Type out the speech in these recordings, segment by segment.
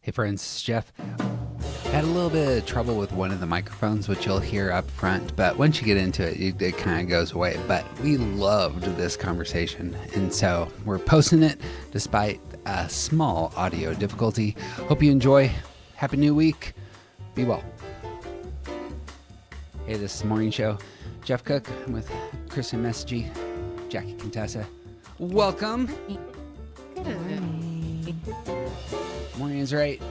Hey friends, it's Jeff. Had a little bit of trouble with one of the microphones, which you'll hear up front, but once you get into it, it kind of goes away. But we loved this conversation, and so we're posting it despite a small audio difficulty. Hope you enjoy. Happy New Week. Be well. Hey, this is the morning show. Jeff Cook. I'm with Kristin Messegee, Jackie Contessa. Welcome. Good morning. Morning is right.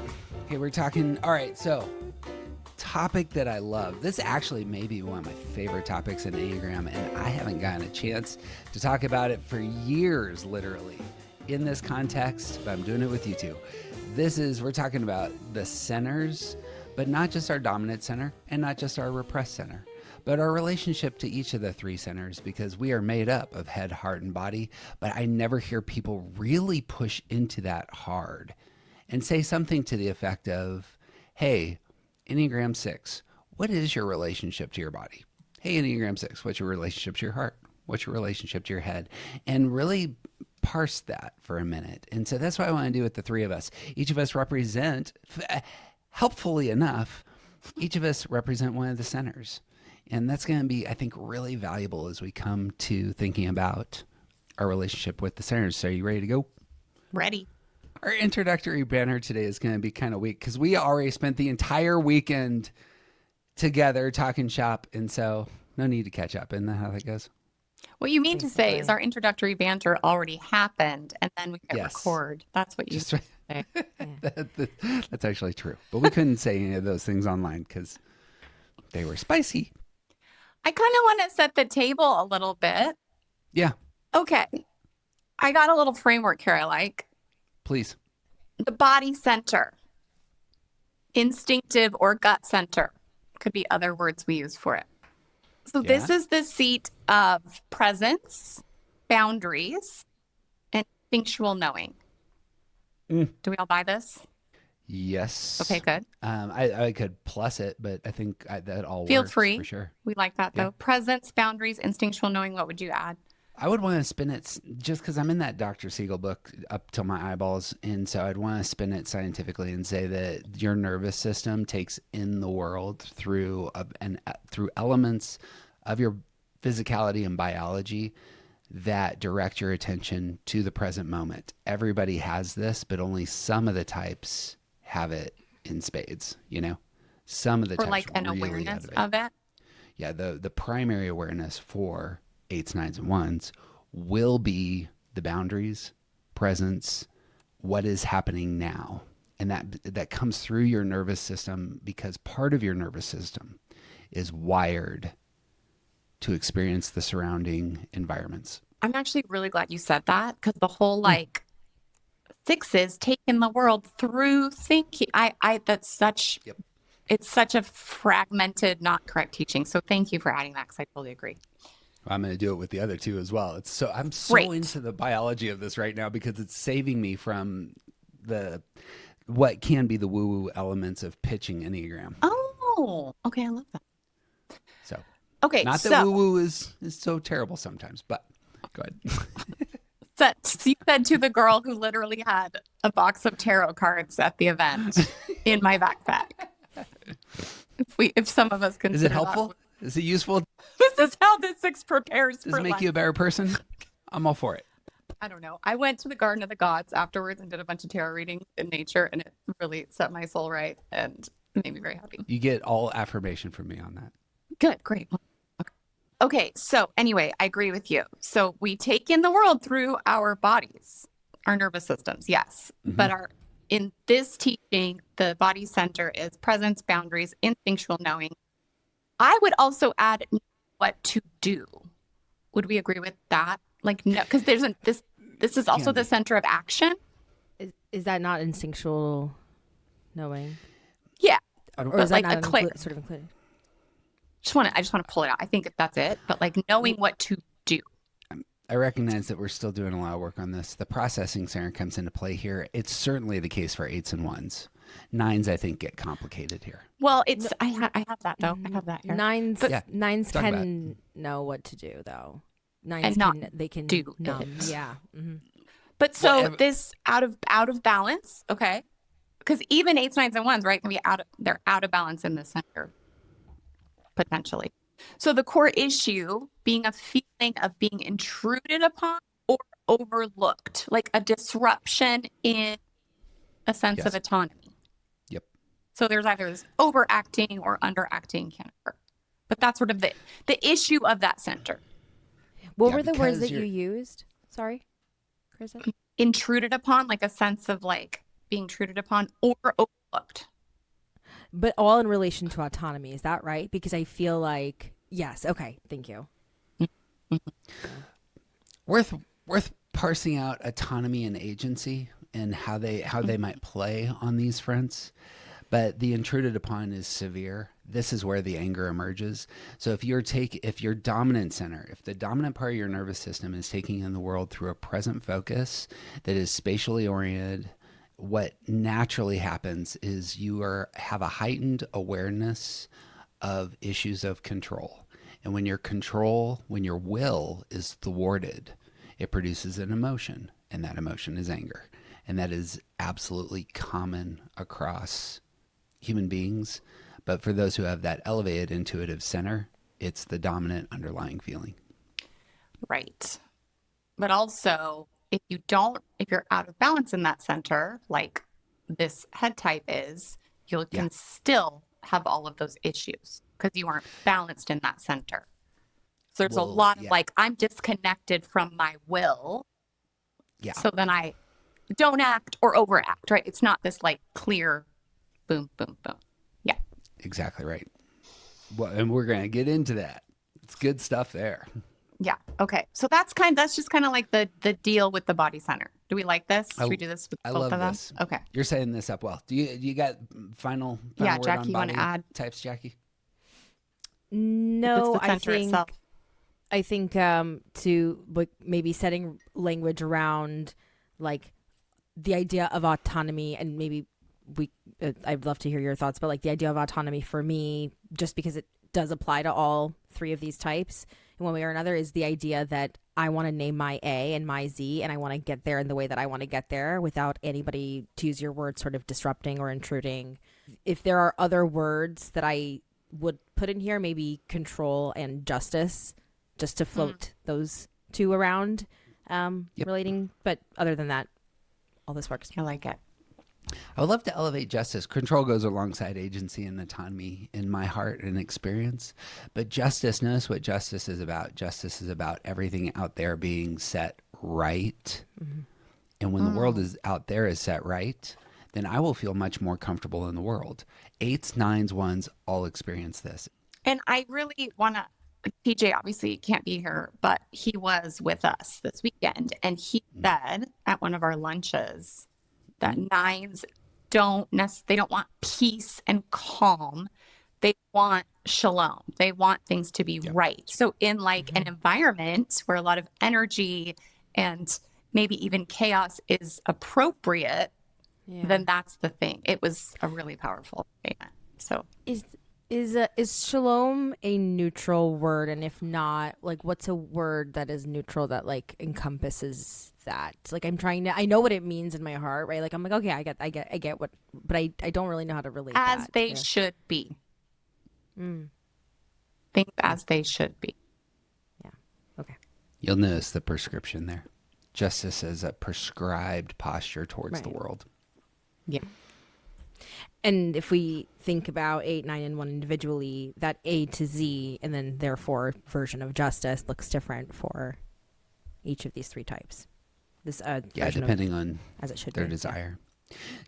Okay, we're talking. All right, so topic that I love. This actually may be one of my favorite topics in Enneagram, and I haven't gotten a chance to talk about it for years, literally, in this context, but I'm doing it with you two. We're talking about the centers, but not just our dominant center and not just our repressed center, but our relationship to each of the three centers, because we are made up of head, heart, and body. But I never hear people really push into that hard and say something to the effect of, hey, Enneagram 6, what is your relationship to your body? Hey, Enneagram 6, what's your relationship to your heart? What's your relationship to your head? And really parse that for a minute. And so that's what I want to do with the three of us. Each of us represent, helpfully enough, each of us represent one of the centers. And that's going to be, I think, really valuable as we come to thinking about our relationship with the centers. So are you ready to go? Ready. Our introductory banner today is going to be kind of weak because we already spent the entire weekend together talking shop. And so no need to catch up. Isn't that how that goes? What you mean to say is our introductory banter already happened and then we hit record. That's what you say. That's actually true. But we couldn't say any of those things online because they were spicy. I kind of want to set the table a little bit. Yeah. Okay. I got a little framework here I like. Please. The body center. Instinctive or gut center. Could be other words we use for it. So this is the seat of presence, boundaries, and instinctual knowing. Do we all buy this? Yes. Okay, good. I could plus it, but I think that all Feel works free. For sure. We like that, though. Presence, boundaries, instinctual knowing. What would you add? I would want to spin it just because I'm in that Dr. Siegel book up till my eyeballs. And so I'd want to spin it scientifically and say that your nervous system takes in the world through elements of your physicality and biology that direct your attention to the present moment. Everybody has this, but only some of the types have it in spades, you know? Some of the types like an really awareness of it. Yeah, the primary awareness for 8s, 9s, and 1s will be the boundaries, presence, what is happening now. And that comes through your nervous system because part of your nervous system is wired to experience the surrounding environments. I'm actually really glad you said that because the whole 6s taking the world through thinking. That's such, It's such a fragmented, not correct teaching. So thank you for adding that because I totally agree. I'm going to do it with the other two as well. I'm so Great. into the biology of this right now because it's saving me from what can be the woo-woo elements of pitching Enneagram. Oh, okay. I love that. So, okay. Not that woo-woo is so terrible sometimes, but go ahead. So you said to the girl who literally had a box of tarot cards at the event in my backpack. If some of us consider Is it helpful? Is it useful? This is how the 6 prepares for Does it make life. you a better person? I'm all for it. I don't know. I went to the Garden of the Gods afterwards and did a bunch of tarot readings in nature, and it really set my soul right and made me very happy. You get all affirmation from me on that. Good, great. Okay, so anyway, I agree with you. So we take in the world through our bodies, our nervous systems, yes. Mm-hmm. But in this teaching, the body center is presence, boundaries, instinctual knowing. I would also add what to do. Would we agree with that? Like, no, because this is also the center of action. Is that not instinctual knowing? Yeah. Or is that like not sort of included? I just want to pull it out. I think that's it. But like knowing what to do. I recognize that we're still doing a lot of work on this. The processing center comes into play here. It's certainly the case for 8s and 1s. 9s, I think, get complicated here. Well, I have that though. I have that here. 9s can know what to do though. 9s they can do numb. Yeah. Mm-hmm. But so this out of balance, okay, because even 8s, 9s, and 1s, right, can be they're out of balance in the center, potentially. So the core issue being a feeling of being intruded upon or overlooked, like a disruption in a sense of Yes. autonomy. Yep. So there's either this overacting or underacting can occur. But that's sort of the issue of that center. What Yeah, were the words because that you used? Sorry, Kristen? Intruded upon, like a sense of like being intruded upon or overlooked. But all in relation to autonomy, is that right? Because I feel like, yes, okay, thank you. Worth parsing out autonomy and agency and how they might play on these fronts. But the intruded upon is severe. This is where the anger emerges. So if your dominant center, if the dominant part of your nervous system is taking in the world through a present focus that is spatially oriented, what naturally happens is you have a heightened awareness of issues of control. And when your will is thwarted, it produces an emotion, and that emotion is anger. And that is absolutely common across human beings. But for those who have that elevated intuitive center, it's the dominant underlying feeling. Right. But also, if you're out of balance in that center, like this head type is, you can still have all of those issues because you aren't balanced in that center. So there's a lot of like, I'm disconnected from my will. Yeah. So then I don't act or overact, right? It's not this like clear boom, boom, boom. Yeah. Exactly right. Well, and we're going to get into that. It's good stuff there. Yeah. Okay. So that's just kind of like the deal with the body center. Do we like this? Should we do this with both of them? This. Okay. You're setting this up well. Do you got final yeah, word Jackie, on you want body to add types, Jackie? No, the center itself? I think to like maybe setting language around like the idea of autonomy, and maybe I'd love to hear your thoughts, but like the idea of autonomy for me, just because it does apply to all 3 of these types in one way or another, is the idea that I want to name my A and my Z, and I want to get there in the way that I want to get there without anybody, to use your word, sort of disrupting or intruding. If there are other words that I would put in here, maybe control and justice, just to float those 2 around relating. But other than that, all this works. I like it. I would love to elevate justice. Control goes alongside agency and autonomy in my heart and experience. But justice, notice what justice is about. Justice is about everything out there being set right. Mm-hmm. And when the world is out there is set right, then I will feel much more comfortable in the world. 8s, 9s, 1s all experience this. And I really want to, TJ obviously can't be here, but he was with us this weekend. And he said at one of our lunches that 9s they don't want peace and calm. They want shalom. They want things to be right. So in like an environment where a lot of energy and maybe even chaos is appropriate, then that's the thing. It was a really powerful statement. So is shalom a neutral word? And if not, like, what's a word that is neutral that like encompasses that? Like, I know what it means in my heart, right? Like, I'm like, okay, I get what, but I don't really know how to relate as that. they should be. Things as they should be. Yeah. Okay. You'll notice the prescription there. Justice as a prescribed posture towards the world. Yeah. And if we think about 8, 9, and 1 individually, that A to Z, and then therefore version of justice looks different for each of these 3 types. This depending on as it should their be. desire.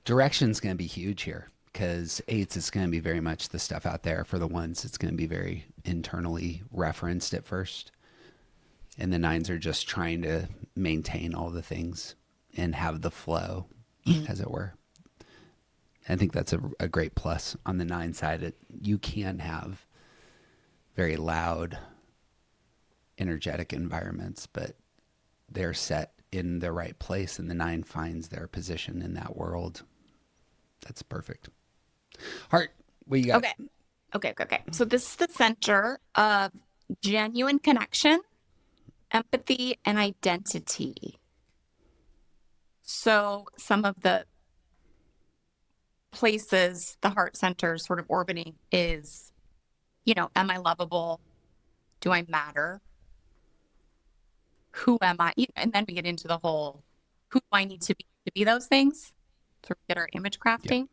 Direction's going to be huge here, because 8s is going to be very much the stuff out there. For the 1s, it's going to be very internally referenced at first. And the 9s are just trying to maintain all the things and have the flow, as it were. I think that's a great plus on the 9 side. You can have very loud, energetic environments, but they're set in the right place, and the 9 finds their position in that world. That's perfect. Heart, what you got? Okay. So this is the center of genuine connection, empathy, and identity. So some of the places the heart center sort of orbiting is, am I lovable? Do I matter? Who am I? And then we get into the whole, who do I need to be those things? Sort of get our image crafting.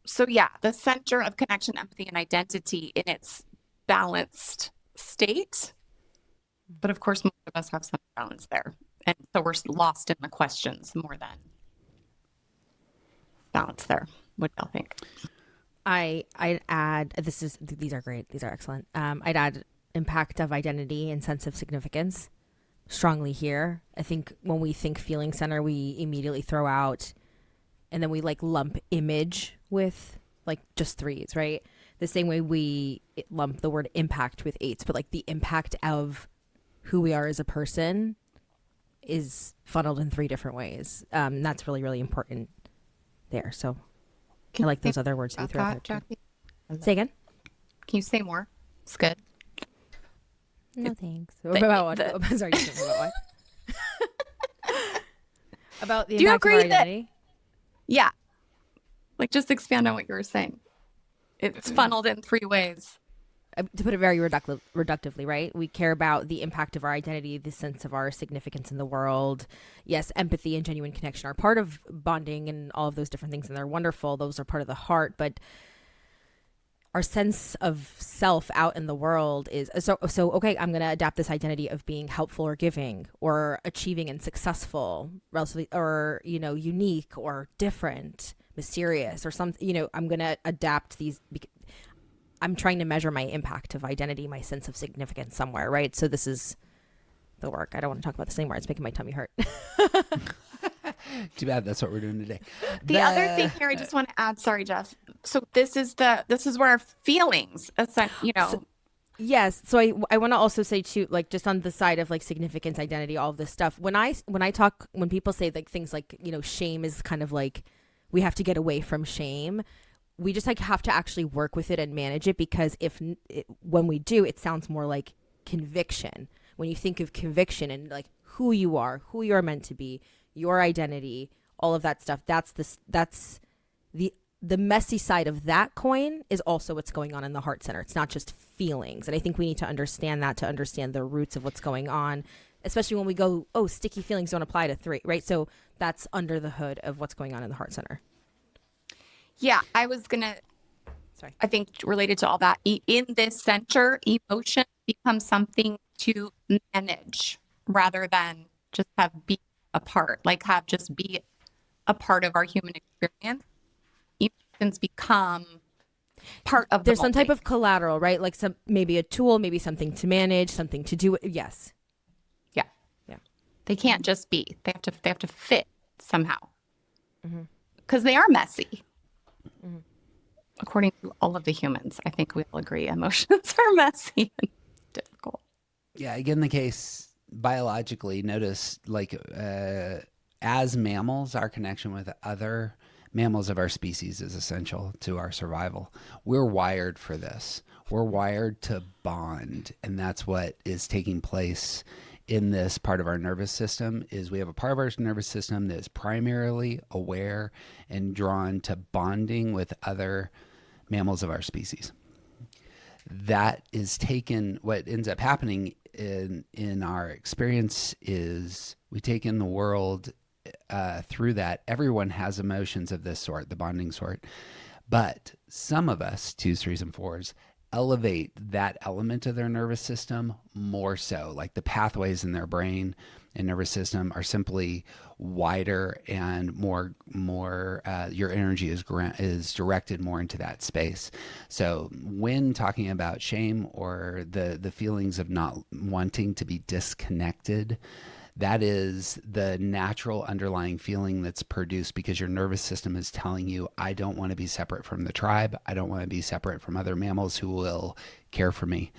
So yeah, the center of connection, empathy, and identity in its balanced state. But of course, most of us have some balance there. And so we're lost in the questions more than balance there. What do y'all think? I'd add, these are great. These are excellent. I'd add impact of identity and sense of significance strongly here. I think when we think feeling center, we immediately throw out, and then we like lump image with like just 3s, right? The same way we lump the word impact with 8s, but like the impact of who we are as a person is funneled in 3 different ways. That's really, really important there. So I like those other words you throw out there, Jackie? Say again? Can you say more? It's good. No, thanks. About what? Sorry, you said about what? About the Do you impact of agree our identity? Yeah. Like just expand on what you were saying. It's funneled in 3 ways. To put it very reductively, right? We care about the impact of our identity, the sense of our significance in the world. Yes, empathy and genuine connection are part of bonding and all of those different things, and they're wonderful. Those are part of the heart, but our sense of self out in the world is so okay, I'm going to adapt this identity of being helpful or giving or achieving and successful, relatively, or unique or different, mysterious or something. I'm going to adapt these. I'm trying to measure my impact of identity, my sense of significance somewhere, right? So this is the work. I don't want to talk about this anymore. It's making my tummy hurt. Too bad. That's what we're doing today. The other thing here, I just want to add. Sorry, Jeff. So this is where our feelings, Yes. So I want to also say too, like just on the side of like significance, identity, all of this stuff. When people say like things like shame is kind of like we have to get away from shame. We just like have to actually work with it and manage it, because when we do, it sounds more like conviction. When you think of conviction and like who you are meant to be, your identity, all of that stuff, that's the messy side of that coin is also what's going on in the heart center. It's not just feelings. And I think we need to understand that to understand the roots of what's going on, especially when we go, oh, sticky feelings don't apply to 3, right? So that's under the hood of what's going on in the heart center. Yeah, I think related to all that, in this center, emotion becomes something to manage rather than just be a part, just be a part of our human experience. Emotions become part of There's some type of collateral, right? Like maybe a tool, maybe something to manage, something to do. Yes. Yeah. Yeah. They can't just be. They have to fit somehow. Because they are messy. Mm-hmm. According to all of the humans, I think we all agree emotions are messy and difficult. Yeah, again, the case biologically, notice as mammals, our connection with other mammals of our species is essential to our survival. We're wired for this. We're wired to bond, and that's what is taking place in this part of our nervous system. Is we have a part of our nervous system that is primarily aware and drawn to bonding with other mammals of our species. That is taken, what ends up happening in our experience is we take in the world through that. Everyone has emotions of this sort, the bonding sort, but some of us, 2s, 3s, and 4s, elevate that element of their nervous system more so. Like the pathways in their brain and nervous system are simply wider and more your energy is directed more into that space. So when talking about shame or the feelings of not wanting to be disconnected, that is the natural underlying feeling that's produced because your nervous system is telling you, I don't want to be separate from the tribe. I don't want to be separate from other mammals who will care for me.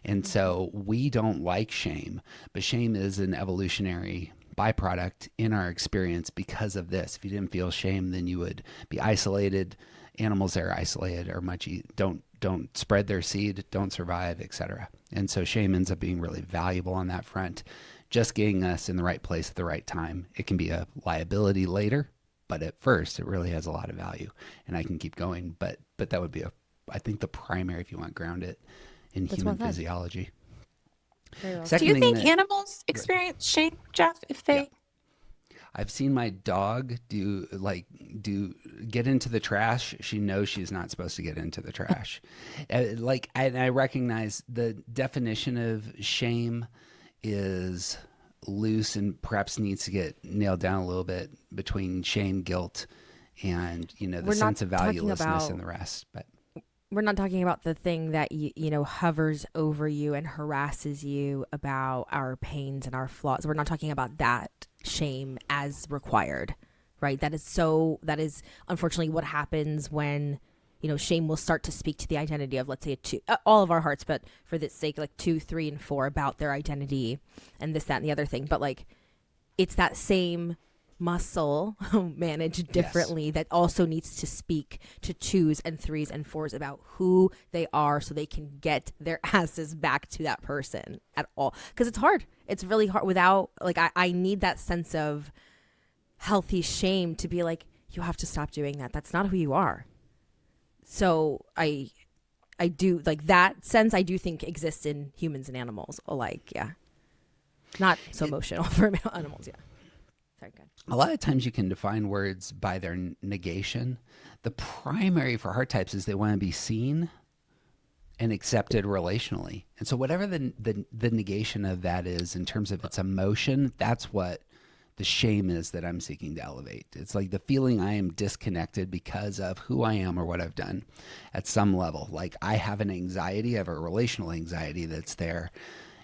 And so we don't like shame, but shame is an evolutionary byproduct in our experience because of this. If you didn't feel shame, then you would be isolated. Animals that are isolated are don't spread their seed, don't survive, etc. And so shame ends up being really valuable on that front, just getting us in the right place at the right time. It can be a liability later, but at first it really has a lot of value, and I can keep going. But that would be I think the primary, if you want to ground it in human physiology. Very well. Do you think animals experience shame, Jeff, if they... I've seen my dog get into the trash. She knows she's not supposed to get into the trash. And I recognize the definition of shame is loose and perhaps needs to get nailed down a little bit between shame, guilt, and the sense of valuelessness and the rest. But we're not talking about the thing that hovers over you and harasses you about our pains and our flaws. We're not talking about that shame as required, right? That is unfortunately what happens when shame will start to speak to the identity of, let's say, all of our hearts, but for this sake, like 2, 3, and 4, about their identity and this, that, and the other thing. But like, it's that same muscle managed differently that also needs to speak to 2s and 3s and 4s about who they are, so they can get their asses back to that person at all. Because it's hard. It's really hard without, like, I need that sense of healthy shame to be like, you have to stop doing that. That's not who you are. So I do, like, that sense I do think exists in humans and animals alike. Yeah. Not so emotional for animals. Yeah. Sorry, good. A lot of times you can define words by their negation. The primary for heart types is they want to be seen and accepted relationally. And so whatever the negation of that is in terms of its emotion, that's what the shame is that I'm seeking to elevate. It's like the feeling I am disconnected because of who I am or what I've done at some level. Like I have an anxiety, I have a relational anxiety that's there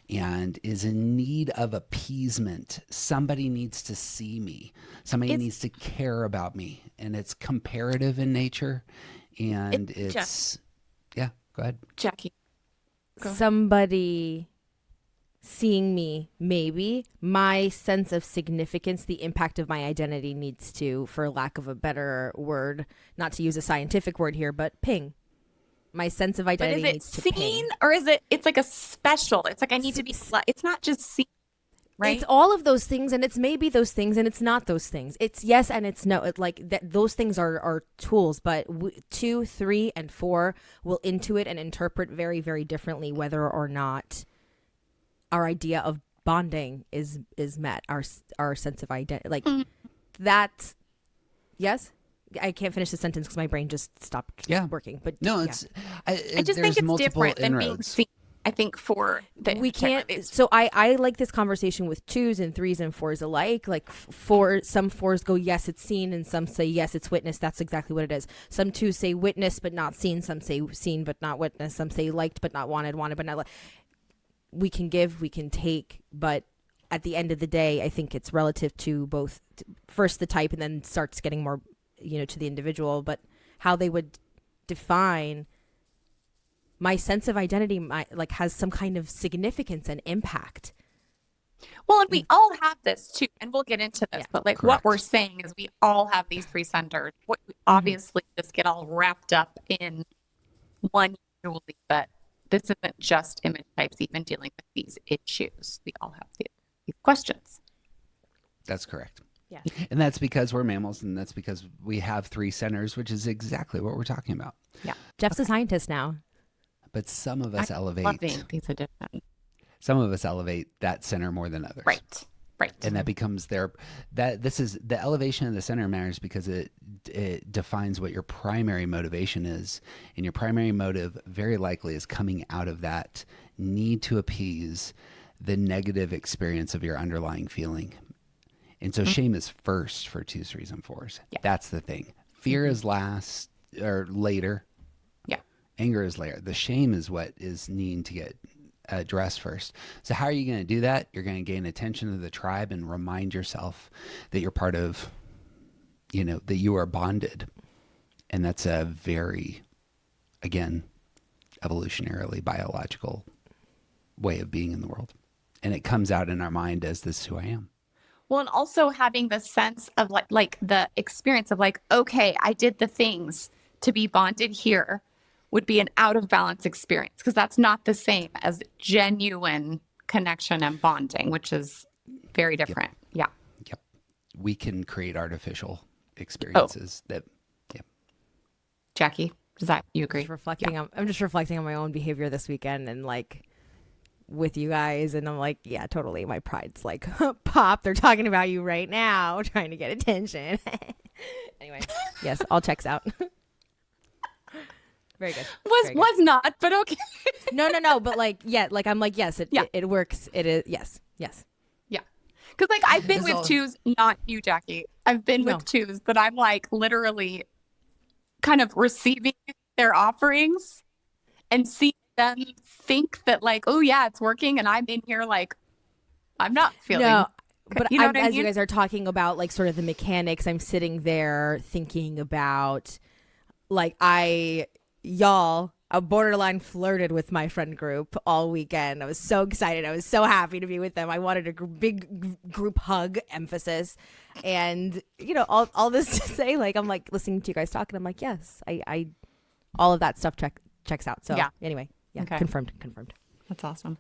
and is in need of appeasement. Somebody needs to see me. Somebody needs to care about me. And it's comparative in nature. And it's yeah, go ahead. Jackie. Somebody seeing me, maybe. My sense of significance, the impact of my identity needs to, for lack of a better word, not to use a scientific word here, but ping. My sense of identity needs to ping. But is it seen, or is it's like a special? It's like I need to be, it's not just seen, right? It's all of those things, and it's maybe those things, and it's not those things. It's yes and it's no. It's like that. Those things are tools, but 2, 3, and 4 will intuit and interpret very, very differently whether or not our idea of bonding is met. Our sense of identity, like that's yes. I can't finish the sentence because my brain just stopped working. But no, I just think it's different than being seen. I think for the we can't. So I like this conversation with 2s and 3s and 4s alike. Like some 4s go, yes, it's seen, and some say, yes, it's witnessed. That's exactly what it is. Some 2s say witnessed but not seen. Some say seen but not witnessed. Some say liked but not wanted but not liked. We can give, we can take, but at the end of the day, I think it's relative to both. First the type, and then starts getting more, to the individual, but how they would define my sense of identity, has some kind of significance and impact. Well, and we all have this too, and we'll get into this, but like Correct. what we're saying is we all have these 3 centers. We obviously just get all wrapped up in one usually, but this isn't just image types, even dealing with these issues. We all have these questions. That's correct. Yeah. And that's because we're mammals, and that's because we have 3 centers, which is exactly what we're talking about. Yeah. Jeff's a scientist now. But some of us elevate. These additions. Some of us elevate that center more than others. Right. And that becomes this is the elevation of the center matters because it defines what your primary motivation is. And your primary motive very likely is coming out of that need to appease the negative experience of your underlying feeling. And so shame is first for 2s, 3s, and 4s. Yeah. That's the thing. Fear is last or later. Yeah. Anger is later. The shame is what is needing to get addressed first. So how are you going to do that? You're going to gain attention of the tribe and remind yourself that you're part of, that you are bonded. And that's a very, again, evolutionarily biological way of being in the world. And it comes out in our mind as this is who I am. Well, and also having the sense of like the experience of like, okay, I did the things to be bonded here would be an out of balance experience, because that's not the same as genuine connection and bonding, which is very different. Yep. We can create artificial experiences that, yeah. Jackie, does that you agree? I'm just reflecting on my own behavior this weekend and like with you guys, and I'm like, yeah, totally. My pride's like, pop. They're talking about you right now, trying to get attention. Anyway, yes, all checks out. Very good. Was not, but okay. No. But like, yeah, like I'm like, yes, it works. It is. Yes. Yeah. Because like I've been with twos, not you, Jackie. I've been with twos that I'm like literally kind of receiving their offerings and seeing them think that like, oh yeah, it's working, and I'm in here like I'm not feeling. No, but you know what I as mean? you guys are talking about like sort of the mechanics, I'm sitting there thinking about like I borderline flirted with my friend group all weekend. I was so excited. I was so happy to be with them. I wanted a big group hug, emphasis. And, you know, all this to say, like, I'm like listening to you guys talk and I'm like, yes, I all of that stuff checks out. So anyway, Okay. Confirmed. That's awesome.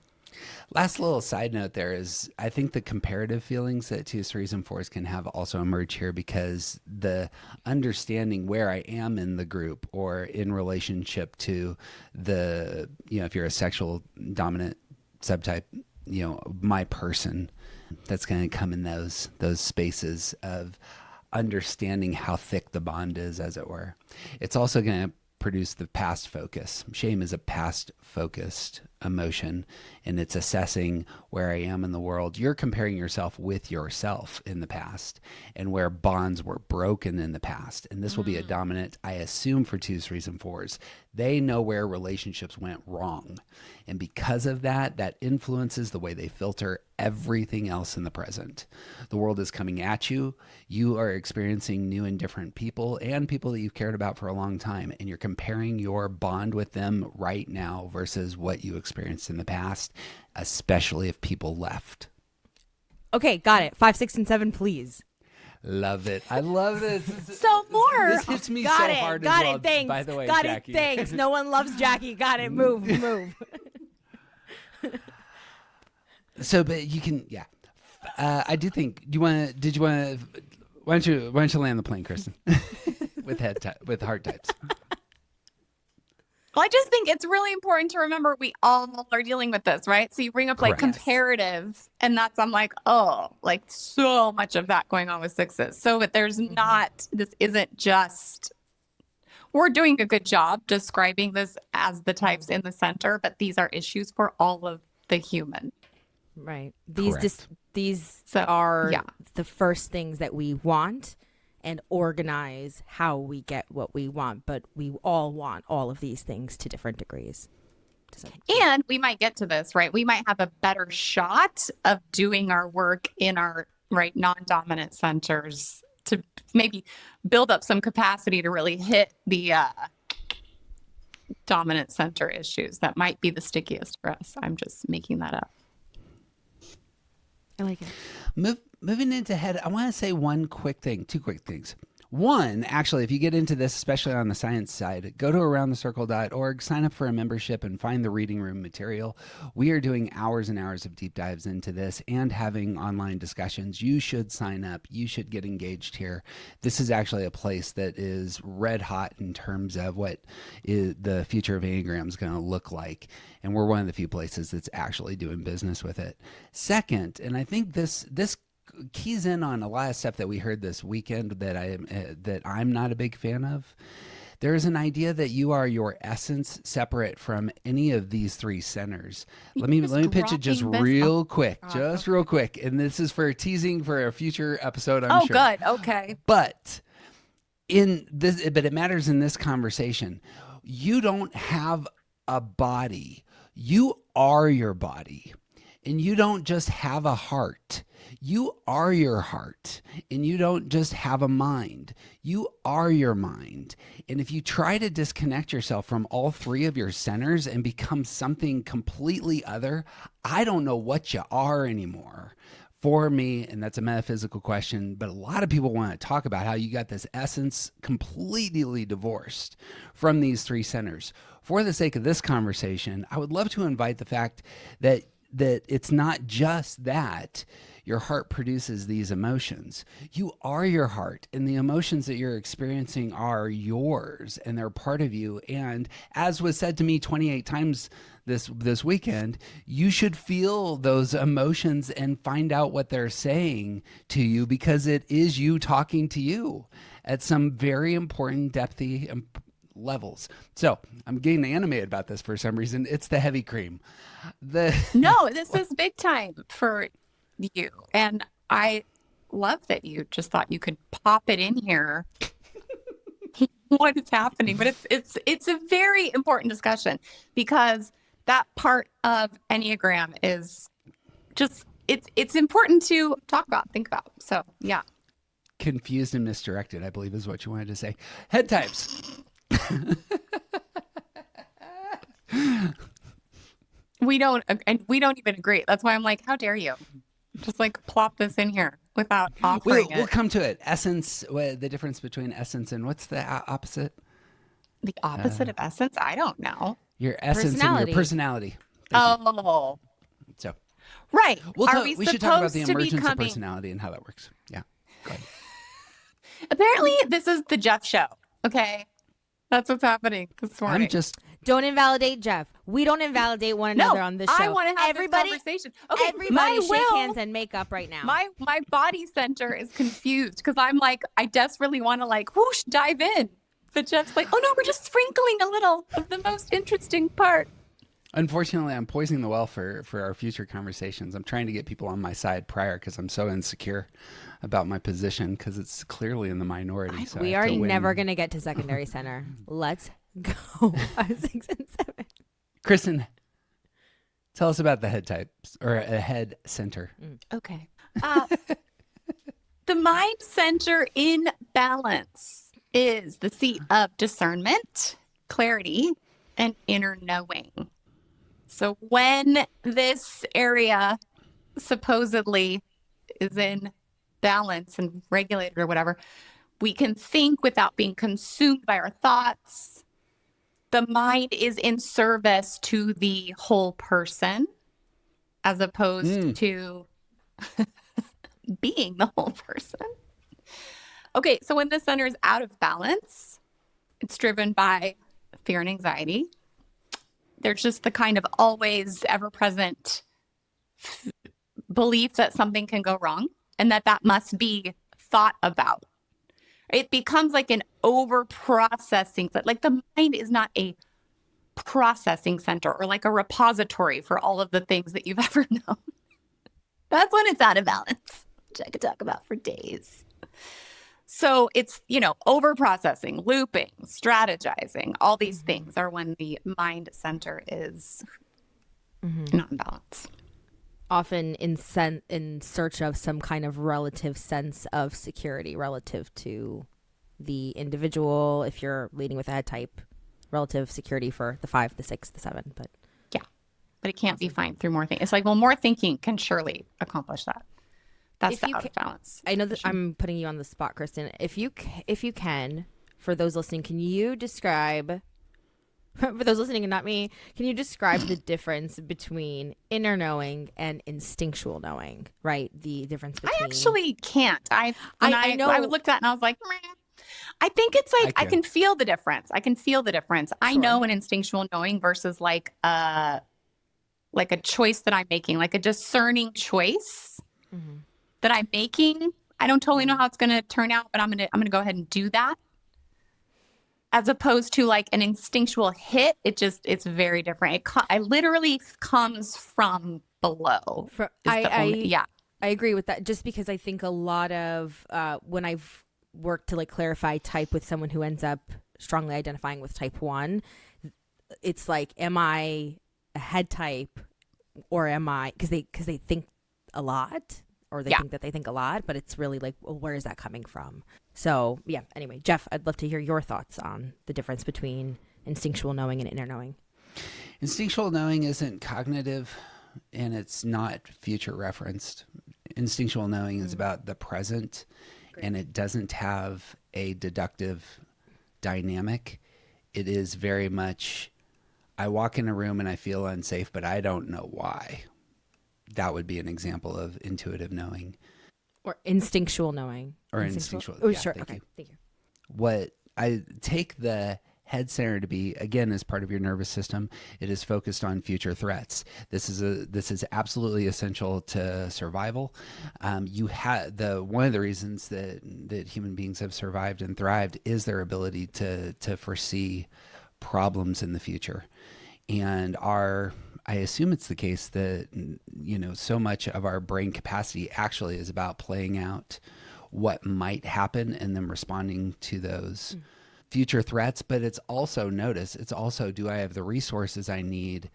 Last little side note there is I think the comparative feelings that 2s, 3s, and 4s can have also emerge here because the understanding where I am in the group or in relationship to the, you know, if you're a sexual dominant subtype, you know, my person, that's going to come in those spaces of understanding how thick the bond is, as it were. It's also going to produce the past focus. Shame is a past focused emotion, and it's assessing where I am in the world. You're comparing yourself with yourself in the past and where bonds were broken in the past. And this will be a dominant, I assume, for 2s, 3s, and 4s. They know where relationships went wrong. And because of that, that influences the way they filter everything else in the present. The world is coming at you. You are experiencing new and different people and people that you've cared about for a long time. And you're comparing your bond with them right now versus what you experienced in the past, especially if people left. Okay, got it. 5, 6, and 7, please. Love it. I love this. So more. This hits me Got so it. hard Got as well. it. Thanks. By the way, got Jackie. it. Thanks. No one loves Jackie. Got it. Move. So, but you can, yeah. I do think. Why don't you land the plane, Kristin, with heart types. Well, I just think it's really important to remember we all are dealing with this, right? So you bring up like Correct. comparative, and I'm like, oh, like so much of that going on with 6s. So there's not, this isn't just, we're doing a good job describing this as the types in the center, but these are issues for all of the human. Right. Correct. These So, are yeah. the first things that we want and organize how we get what we want. But we all want all of these things to different degrees. And we might get to this, right? We might have a better shot of doing our work in our non-dominant centers to maybe build up some capacity to really hit the dominant center issues that might be the stickiest for us. I'm just making that up. I like it. Moving into head, I want to say two quick things. One, actually, if you get into this, especially on the science side, go to aroundthecircle.org, sign up for a membership, and find the reading room material. We are doing hours and hours of deep dives into this and having online discussions. You should sign up. You should get engaged here. This is actually a place that is red hot in terms of what the future of Enneagram is going to look like. And we're one of the few places that's actually doing business with it. Second, and I think this keys in on a lot of stuff that we heard this weekend that I'm not a big fan of. There is an idea that you are your essence separate from any of these three centers. Let me pitch it just real quick, and this is for teasing for a future episode. I'm sure. Oh, good. Okay. But it matters in this conversation. You don't have a body. You are your body. And you don't just have a heart. You are your heart. And you don't just have a mind. You are your mind. And if you try to disconnect yourself from all three of your centers and become something completely other, I don't know what you are anymore. For me, and that's a metaphysical question, but a lot of people want to talk about how you got this essence completely divorced from these three centers. For the sake of this conversation, I would love to invite the fact that that it's not just that your heart produces these emotions. You are your heart, and the emotions that you're experiencing are yours, and they're part of you. And as was said to me 28 times this weekend, you should feel those emotions and find out what they're saying to you, because it is you talking to you at some very important depthy levels. So I'm getting animated about this for some reason. It's the heavy cream. No, this is big time for you. And I love that you just thought you could pop it in here. What is happening? But it's a very important discussion, because that part of Enneagram is just it's important to talk about, think about. So yeah. Confused and misdirected, I believe, is what you wanted to say. Head types. We don't even agree. That's why I'm like, how dare you? Just like plop this in here without offering We'll it. come to it. Essence, the difference between essence and what's the opposite? The opposite of essence? I don't know. Your essence and your personality. Thank you. Oh, So right. we should talk about the emergence of personality and how that works. Yeah. Go ahead. Apparently, this is the Jeff show. Okay. That's what's happening this morning. Don't invalidate Jeff. We don't invalidate one another on this show. I want to have this conversation. Okay, everybody shake hands and make up right now. My body center is confused, because I'm like, I desperately want to like whoosh dive in. But Jeff's like, oh no, we're just sprinkling a little of the most interesting part. Unfortunately, I'm poisoning the well for our future conversations. I'm trying to get people on my side prior, because I'm so insecure about my position, because it's clearly in the minority. So we are never going to get to secondary center. Let's go. 5, 6, and 7. Kristin, tell us about the head types, or a head center. Okay. The mind center in balance is the seat of discernment, clarity, and inner knowing. So when this area supposedly is in balance and regulated or whatever, we can think without being consumed by our thoughts. The mind is in service to the whole person, as opposed to being the whole person. Okay, so when the center is out of balance, it's driven by fear and anxiety. There's just the kind of always ever-present belief that something can go wrong, and that must be thought about. It becomes like an over-processing. Like the mind is not a processing center or like a repository for all of the things that you've ever known. That's when it's out of balance, which I could talk about for days. So it's, over-processing, looping, strategizing, all these things are when the mind center is not in balance. Often in search of some kind of relative sense of security relative to the individual. If you're leading with a head type, relative security for the 5, the 6, the 7. But yeah, but it can't be found through more thinking. It's like, well, more thinking can surely accomplish that. That's the out of balance. I know that I'm putting you on the spot, Kristin. If you can, for those listening, can you describe, for those listening and not me, can you describe the difference between inner knowing and instinctual knowing, right? The difference between... I actually can't. I know. I looked at it and I was like, meh. I think it's like, I can feel the difference. I know an instinctual knowing versus like a choice that I'm making, like a discerning choice that I'm making. I don't totally know how it's going to turn out, but I'm going to go ahead and do that. As opposed to like an instinctual hit, it's very different. I literally comes from below. I agree with that. Just because I think a lot of when I've worked to like clarify type with someone who ends up strongly identifying with type 1, it's like, am I a head type, or am I, because they think a lot, or they think that they think a lot, but it's really like, well, where is that coming from? So yeah, anyway, Jeff, I'd love to hear your thoughts on the difference between instinctual knowing and inner knowing. Instinctual knowing isn't cognitive, and it's not future referenced. Instinctual knowing is about the present, and it doesn't have a deductive dynamic. It is very much, I walk in a room and I feel unsafe, but I don't know why. that would be an example of intuitive knowing. Or instinctual knowing. Or instinctual. Oh, Yeah, sure. thank Okay. you. Thank you. What I take the head center to be, again, as part of your nervous system, it is focused on future threats. This is absolutely essential to survival. You had one of the reasons that human beings have survived and thrived is their ability to foresee problems in the future. And I assume it's the case that, so much of our brain capacity actually is about playing out what might happen and then responding to those future threats. But it's also, do I have the resources I need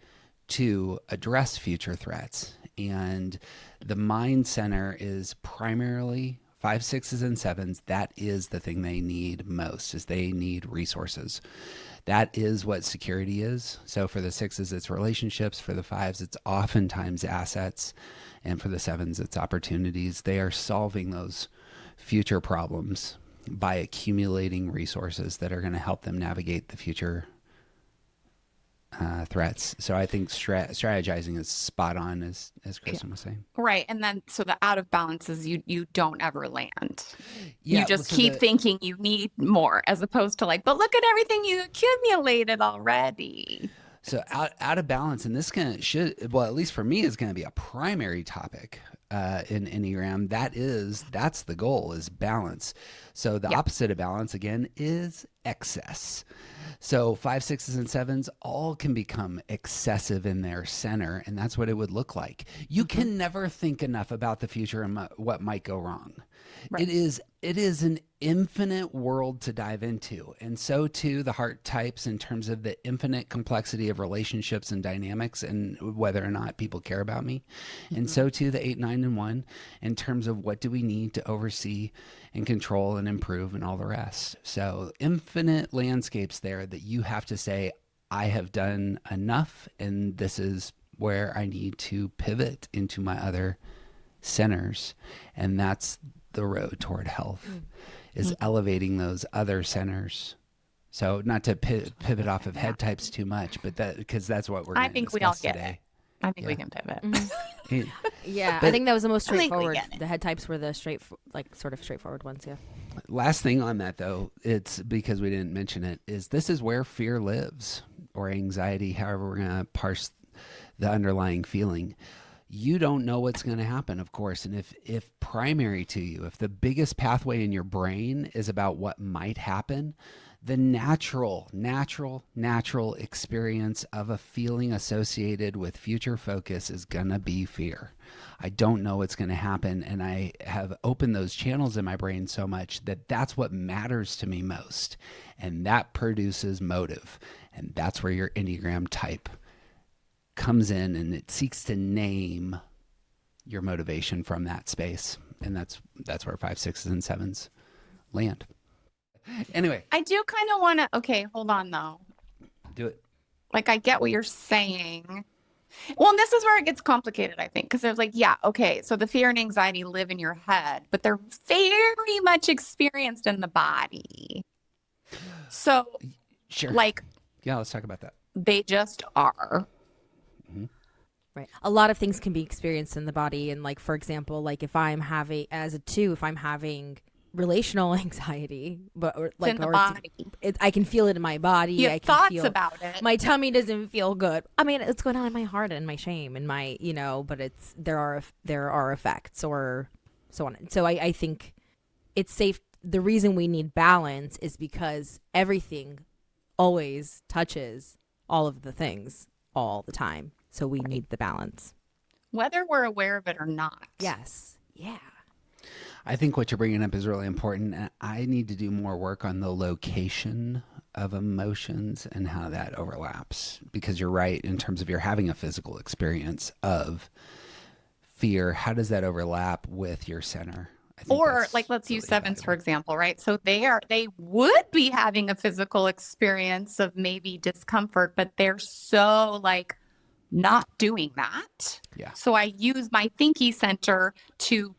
to address future threats? And the mind center is primarily 5, 6s, and 7s. That is the thing they need most, is they need resources. That is what security is. So for the 6s, it's relationships. For the 5s, it's oftentimes assets. And for the 7s, it's opportunities. They are solving those future problems by accumulating resources that are going to help them navigate the future threats. So I think strategizing is spot on, as Kristin was saying. Right. And then, so the out of balance is you don't ever land. Yeah, you just so keep thinking you need more, as opposed to like, but look at everything you accumulated already. So out of balance, and this at least for me, is going to be a primary topic in Enneagram. That's the goal, is balance. So the opposite of balance, again, is excess. So 5, 6s, and 7s all can become excessive in their center, and that's what it would look like. You can never think enough about the future and what might go wrong. Right. It is an infinite world to dive into, and so too the heart types, in terms of the infinite complexity of relationships and dynamics and whether or not people care about me. And so too the 8, 9, and 1, in terms of what do we need to oversee and control and improve and all the rest. So infinite landscapes there that you have to say, I have done enough, and this is where I need to pivot into my other centers. And that's the road toward health, is elevating those other centers. So not to pivot off of head types too much, but because that's what we're going to discuss today. I think we all get it. I think we can pivot. Yeah, I think that was the most straightforward. The head types were the sort of straightforward ones. Yeah. Last thing on that, though, it's because we didn't mention it, is this is where fear lives, or anxiety, however we're going to parse the underlying feeling. You don't know what's going to happen, of course. And if primary to you, if the biggest pathway in your brain is about what might happen, the natural experience of a feeling associated with future focus is going to be fear. I don't know what's going to happen. And I have opened those channels in my brain so much that that's what matters to me most. And that produces motive. And that's where your Enneagram type comes in, and it seeks to name your motivation from that space. And that's where 5, 6s, and 7s land. Anyway, I do kind of want to, okay, hold on though. Do it. Like, I get what you're saying. Well, and this is where it gets complicated, I think, because there's like, yeah, okay, so the fear and anxiety live in your head, but they're very much experienced in the body. So, sure. Like, yeah, let's talk about that. They just are. Right. A lot of things can be experienced in the body. And like, for example, like if I'm having, as a 2, if I'm having relational anxiety, I can feel it in my body. You have thoughts about it. My tummy doesn't feel good. I mean, it's going on in my heart and my shame and my, but there are effects or so on. So I think it's safe. The reason we need balance is because everything always touches all of the things all the time. So we need the balance. Whether we're aware of it or not. Yes. Yeah. I think what you're bringing up is really important. And I need to do more work on the location of emotions and how that overlaps. Because you're right, in terms of you're having a physical experience of fear, how does that overlap with your center? Or like, let's use 7s, for example, right? So they would be having a physical experience of maybe discomfort, but they're so like not doing that. Yeah. So I use my thinky center to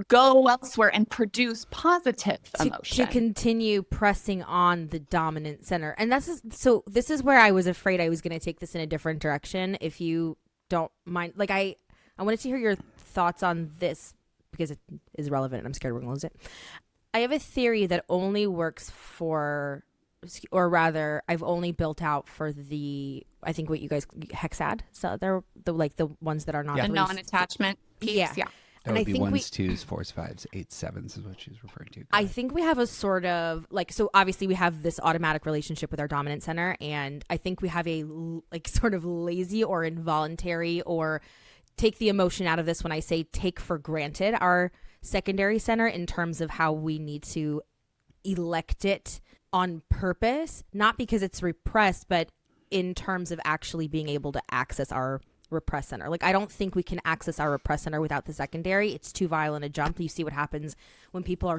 go elsewhere and produce positive emotion. To continue pressing on the dominant center. And this is where I was afraid I was going to take this in a different direction. If you don't mind. Like I wanted to hear your thoughts on this because it is relevant and I'm scared we're going to lose it. I have a theory that only works for, or rather, I've only built out for I think what you guys, hexad. So they're the ones that are not The non-attachment piece. Yeah. Yeah. That would be ones, twos, fours, fives, eights, sevens is what she's referring to. I think we have a sort of so obviously we have this automatic relationship with our dominant center, and I think we have a sort of lazy or involuntary, or take the emotion out of this when I say take for granted our secondary center in terms of how we need to elect it on purpose, not because it's repressed, but in terms of actually being able to access our repressed center. Like I don't think we can access our repressed center without the secondary. It's too violent a jump. You see what happens when people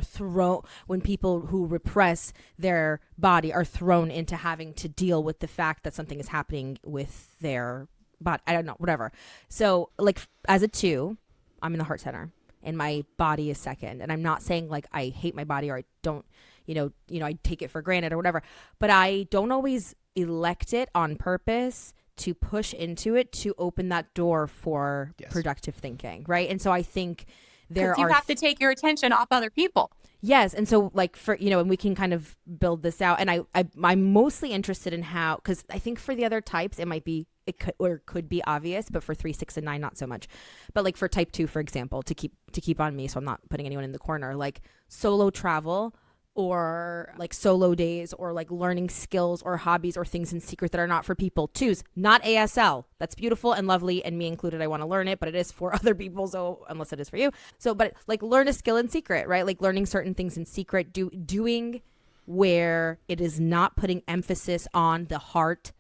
who repress their body are thrown into having to deal with the fact that something is happening with their body. I don't know, whatever. So like as a 2, I'm in the heart center and my body is second. And I'm not saying like I hate my body or I don't, I take it for granted or whatever, but I don't always elect it on purpose to push into it to open that door for productive thinking, right? And so I think you have to take your attention off other people. Yes, and so like for and we can kind of build this out. And I'm mostly interested in how, because I think for the other types it could be obvious, but for 3, 6, and 9 not so much. But like for type 2, for example, to keep on me, so I'm not putting anyone in the corner, like solo travel, or like solo days, or like learning skills or hobbies or things in secret that are not for people. 2s, not ASL. That's beautiful and lovely, and me included. I want to learn it, but it is for other people. So unless it is for you. So, but like learn a skill in secret, right? Like learning certain things in secret, doing where it is not putting emphasis on the heart,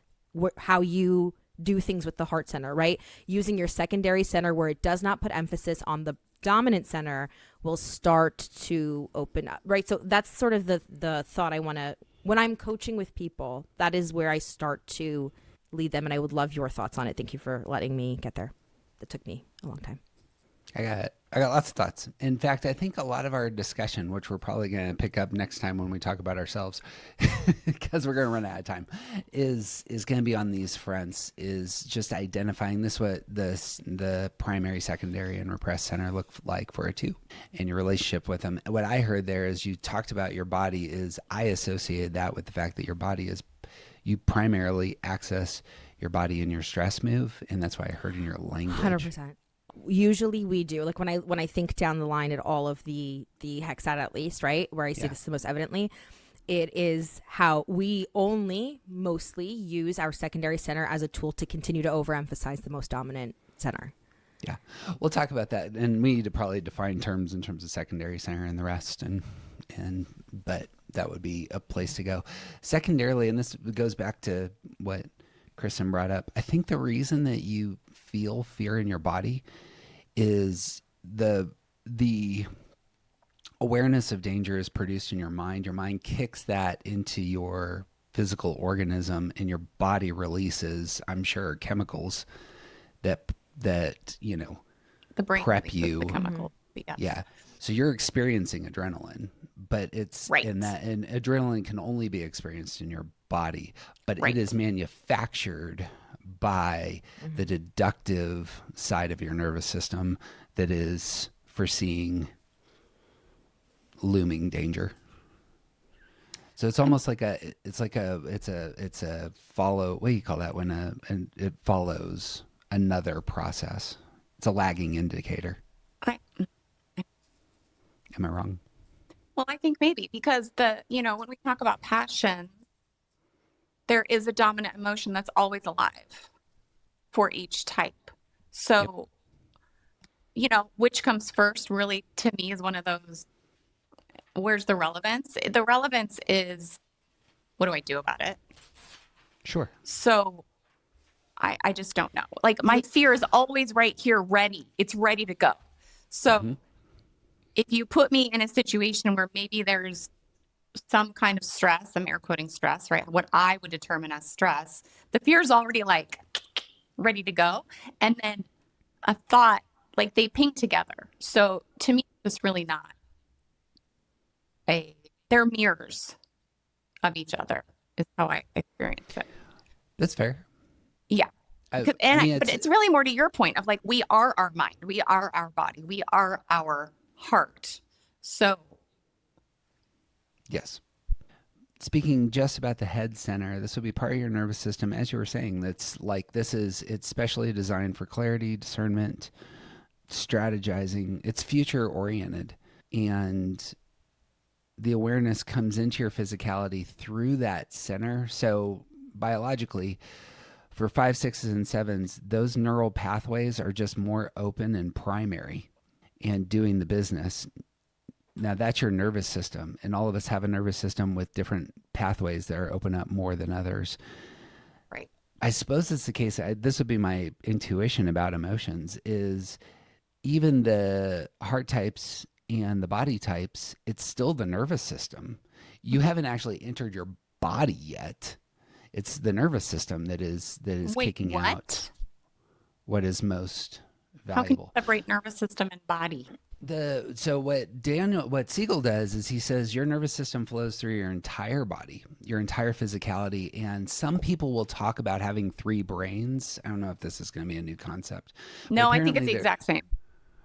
how you do things with the heart center, right? Using your secondary center where it does not put emphasis on the dominant center will start to open up, right? So that's sort of the thought I want to, when I'm coaching with people, that is where I start to lead them. And I would love your thoughts on it. Thank you for letting me get there. That took me a long time. I got lots of thoughts. In fact, I think a lot of our discussion, which we're probably going to pick up next time when we talk about ourselves, because we're going to run out of time, is going to be on these fronts, is just identifying what the primary, secondary, and repressed center look like for a 2 and your relationship with them. What I heard there is you talked about your body is, I associated that with the fact that your body is, you primarily access your body in your stress move, and that's why I heard in your language. 100%. Usually we do, like when I think down the line at all of the hexad, at least, right, where I see this the most evidently, it is how we only mostly use our secondary center as a tool to continue to overemphasize the most dominant center. Yeah, we'll talk about that, and we need to probably define terms in terms of secondary center and the rest, but that would be a place to go. Secondarily, and this goes back to what Kristin brought up, I think the reason that you feel fear in your body is the awareness of danger is produced in your mind. Your mind kicks that into your physical organism, and your body releases, I'm sure, chemicals that the brain prep you. The chemical. Yeah. So you're experiencing adrenaline, but it's right. and adrenaline can only be experienced in your body, but it is manufactured by the deductive side of your nervous system that is foreseeing looming danger. So it's almost like it's a follow. What do you call that when it follows another process? It's a lagging indicator. Am I wrong? Well, I think maybe because when we talk about passion, there is a dominant emotion that's always alive for each type. So, which comes first really to me is one of those, where's the relevance? The relevance is, what do I do about it? Sure. So I just don't know. Like my fear is always right here, ready. It's ready to go. So if you put me in a situation where maybe there's some kind of stress, I'm air quoting stress, right? What I would determine as stress, the fear is already like ready to go. And then a thought, like they ping together. So to me, it's really not they're mirrors of each other is how I experience it. That's fair. Yeah. But it's really more to your point of like, we are our mind, we are our body, we are our heart. So. Yes. Speaking just about the head center, this would be part of your nervous system, as you were saying. That's like, it's specially designed for clarity, discernment, strategizing. It's future oriented. And the awareness comes into your physicality through that center. So biologically, for 5s, 6s, and 7s, those neural pathways are just more open and primary and doing the business. Now that's your nervous system, and all of us have a nervous system with different pathways that are open up more than others. Right. I suppose it's the case. This would be my intuition about emotions, is even the heart types and the body types, it's still the nervous system. You haven't actually entered your body yet. It's the nervous system that is kicking out what is most valuable. How can you separate nervous system and body? So what Siegel does is he says your nervous system flows through your entire body, your entire physicality. And some people will talk about having 3 brains. I don't know if this is going to be a new concept. No, I think it's the exact same,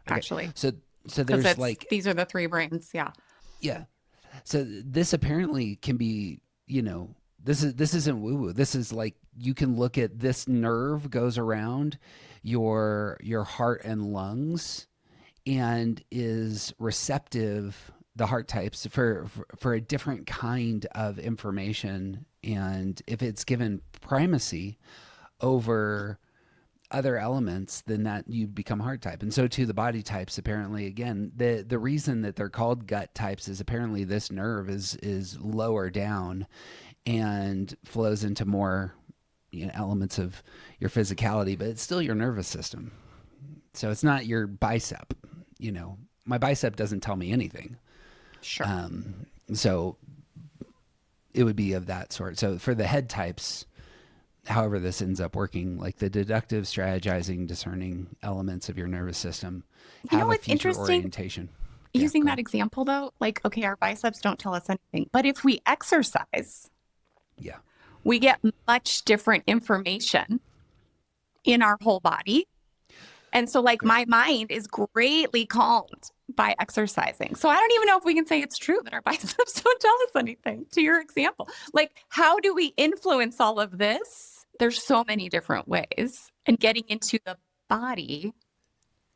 actually. Okay. So there's like, these are the 3 brains. Yeah. Yeah. So this apparently can be, this isn't woo woo. This is like, you can look at this nerve goes around your heart and lungs, and is receptive, the heart types, for a different kind of information. And if it's given primacy over other elements, then that you become heart type. And so too the body types, apparently. Again, the reason that they're called gut types is apparently this nerve is lower down and flows into more elements of your physicality, but it's still your nervous system. So it's not your bicep. My bicep doesn't tell me anything. Sure. So it would be of that sort. So for the head types, however this ends up working, like the deductive, strategizing, discerning elements of your nervous system have a future orientation. Using that example though, like, okay, our biceps don't tell us anything, but if we exercise, we get much different information in our whole body. And so like my mind is greatly calmed by exercising. So I don't even know if we can say it's true that our biceps don't tell us anything, to your example. Like, how do we influence all of this? There's so many different ways. And getting into the body.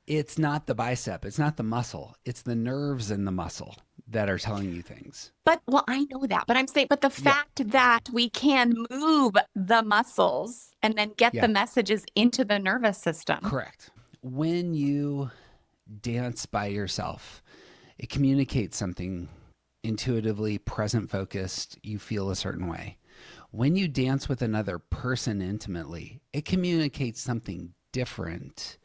It's not the bicep. It's not the muscle. It's the nerves in the muscle that are telling you things. But, well, I know that. But I'm saying, but the fact that we can move the muscles and then get the messages into the nervous system. Correct. When you dance by yourself, it communicates something intuitively, present focused. You feel a certain way. When you dance with another person intimately, it communicates something different.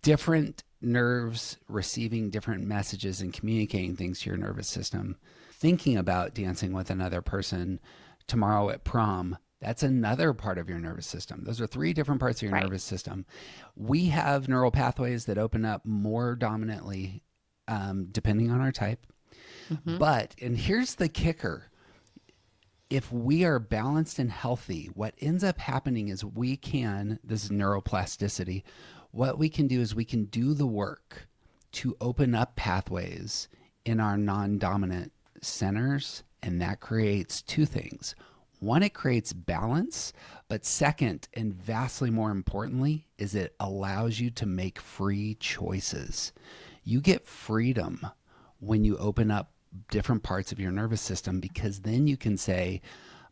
Different nerves receiving different messages and communicating things to your nervous system. Thinking about dancing with another person tomorrow at prom, that's another part of your nervous system. Those are 3 different parts of your nervous system. We have neural pathways that open up more dominantly depending on our type. Mm-hmm. But, and here's the kicker, if we are balanced and healthy, what ends up happening is this is neuroplasticity, what we can do is we can do the work to open up pathways in our non-dominant centers, and that creates 2 things. One, it creates balance, but second, and vastly more importantly, is it allows you to make free choices. You get freedom when you open up different parts of your nervous system, because then you can say,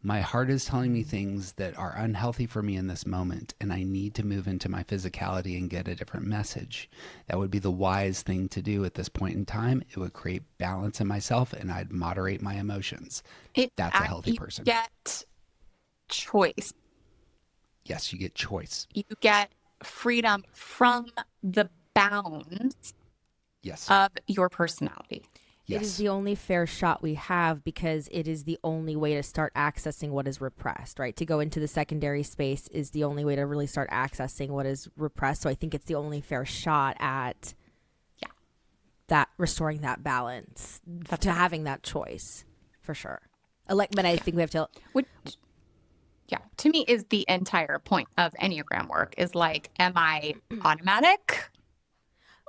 my heart is telling me things that are unhealthy for me in this moment, and I need to move into my physicality and get a different message. That would be the wise thing to do at this point in time. It would create balance in myself, and I'd moderate my emotions. That's a healthy person. You get choice. Yes, you get choice. You get freedom from the bounds yes. of your personality. Yes. It is the only fair shot we have, because it is the only way to start accessing what is repressed, right? To go into the secondary space is the only way to really start accessing what is repressed. So I think it's the only fair shot at that restoring that balance, to having that choice, for sure. But I think we have to... To me, me is the entire point of Enneagram work is like, am I automatic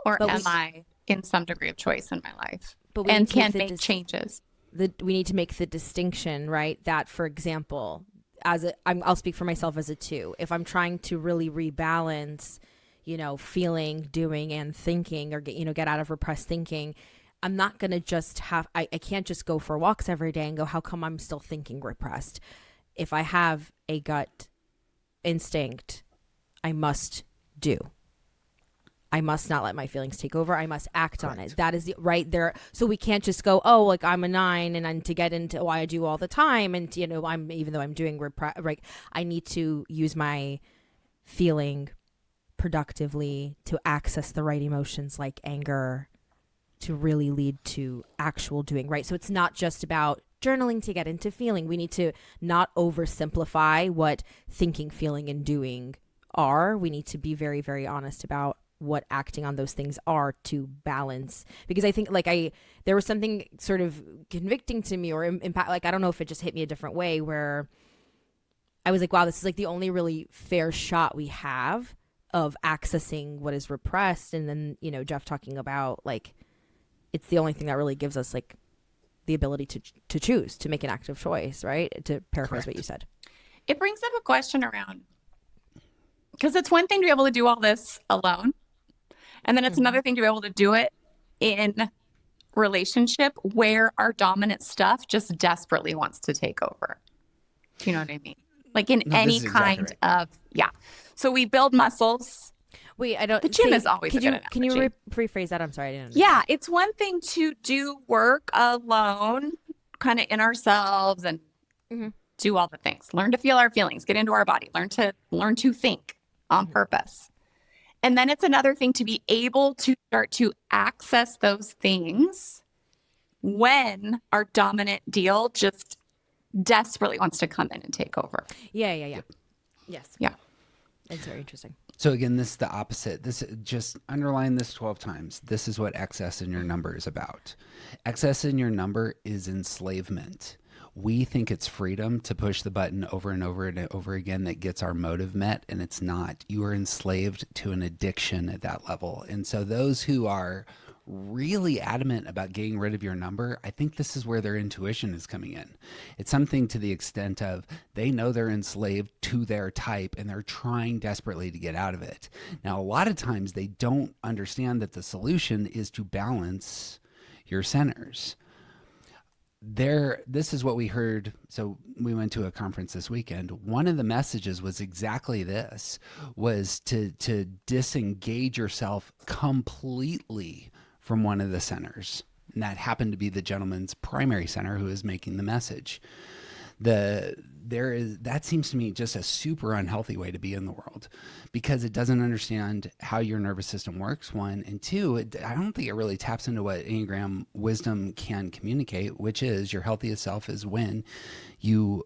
or But am I in some degree of choice in my life But we and need to can make make changes? we need to make the distinction, right? That, for example, I'll speak for myself as a 2. If I'm trying to really rebalance, feeling, doing, and thinking, or get out of repressed thinking, I'm not going to just I can't just go for walks every day and go, how come I'm still thinking repressed? If I have a gut instinct, I must do. I must not let my feelings take over. I must act on it. That is right there. So we can't just go, oh, like I'm a 9 and I'm to get into why I do all the time. And, I'm, even though I'm doing right, I need to use my feeling productively to access the right emotions like anger to really lead to actual doing, right? So it's not just about journaling to get into feeling. We need to not oversimplify what thinking, feeling, and doing are. We need to be very, very honest about what acting on those things are to balance, because I think there was something sort of convicting to me or impact, like I don't know if it just hit me a different way, where I was like, wow, this is like the only really fair shot we have of accessing what is repressed. And then Jeff talking about like it's the only thing that really gives us like the ability to choose, to make an active choice, right? To paraphrase what you said. It brings up a question around, because it's one thing to be able to do all this alone. And then it's another thing to be able to do it in relationship where our dominant stuff just desperately wants to take over. Do you know what I mean? Like in any kind of, yeah. So we build muscles. Wait, I don't. The gym is always a good analogy. Can you rephrase that? I'm sorry, I didn't understand. Yeah, it's one thing to do work alone, kind of in ourselves, and do all the things. Learn to feel our feelings, get into our body, learn to think on purpose. And then it's another thing to be able to start to access those things when our dominant deal just desperately wants to come in and take over. Yeah. Yes. Yeah. It's very interesting. So again, this is the opposite. This, just underline this 12 times. This is what excess in your number is about. Excess in your number is enslavement. We think it's freedom to push the button over and over and over again that gets our motive met, and it's not. You are enslaved to an addiction at that level. And so those who are really adamant about getting rid of your number, I think this is where their intuition is coming in. It's something to the extent of they know they're enslaved to their type and they're trying desperately to get out of it. Now, a lot of times they don't understand that the solution is to balance your centers. This is what we heard. So we went to a conference this weekend. One of the messages was exactly this, was to disengage yourself completely from one of the centers. And that happened to be the gentleman's primary center who is making the message. That seems to me just a super unhealthy way to be in the world, because it doesn't understand how your nervous system works, 1, and 2, I don't think it really taps into what Enneagram wisdom can communicate, which is your healthiest self is when you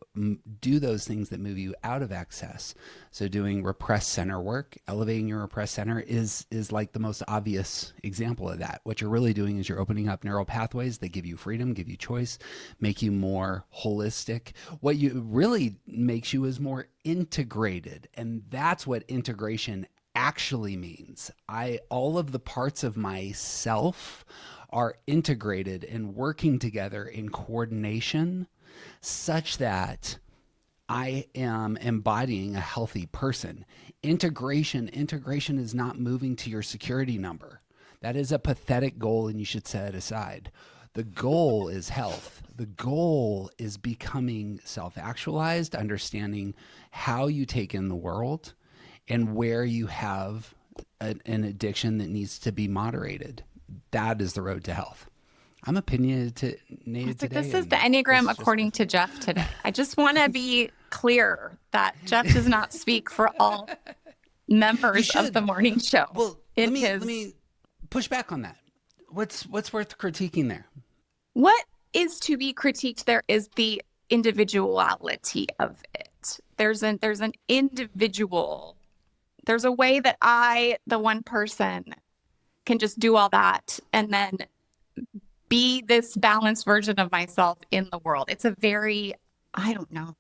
do those things that move you out of excess. So doing repressed center work, elevating your repressed center is like the most obvious example of that. What you're really doing is you're opening up neural pathways that give you freedom, give you choice, make you more holistic. What you really makes you is more integrated. And that's what integration actually means. All of the parts of myself are integrated and working together in coordination such that I am embodying a healthy person. Integration is not moving to your security number. That is a pathetic goal, and you should set it aside. The goal is health. The goal is becoming self-actualized, understanding how you take in the world and where you have an addiction that needs to be moderated. That is the road to health. I'm opinionated today. This is the Enneagram according to Jeff today. I just want to be clear that Jeff does not speak for all members of the morning show. Well, let me push back on that. What's worth critiquing there? What is to be critiqued there is the individuality of it. There's an individual. There's a way that I, the one person, can just do all that and then be this balanced version of myself in the world. It's a very, I don't know.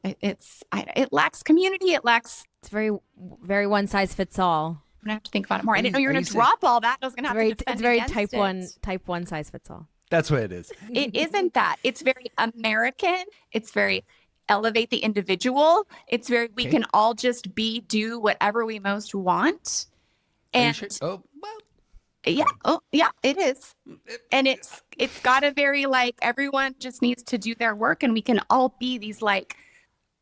it lacks community. It lacks. It's very one size fits all. I'm gonna have to think about it more. I didn't know you were Are gonna you saying- drop all that. I was gonna have to It's defend very against type one size fits all. That's what it is. It isn't that. It's very American. It's very elevate the individual. It's very we Okay. can all just do whatever we most want. Are you And sure? Oh, well, yeah, it is. And it's got a very like everyone just needs to do their work and we can all be these like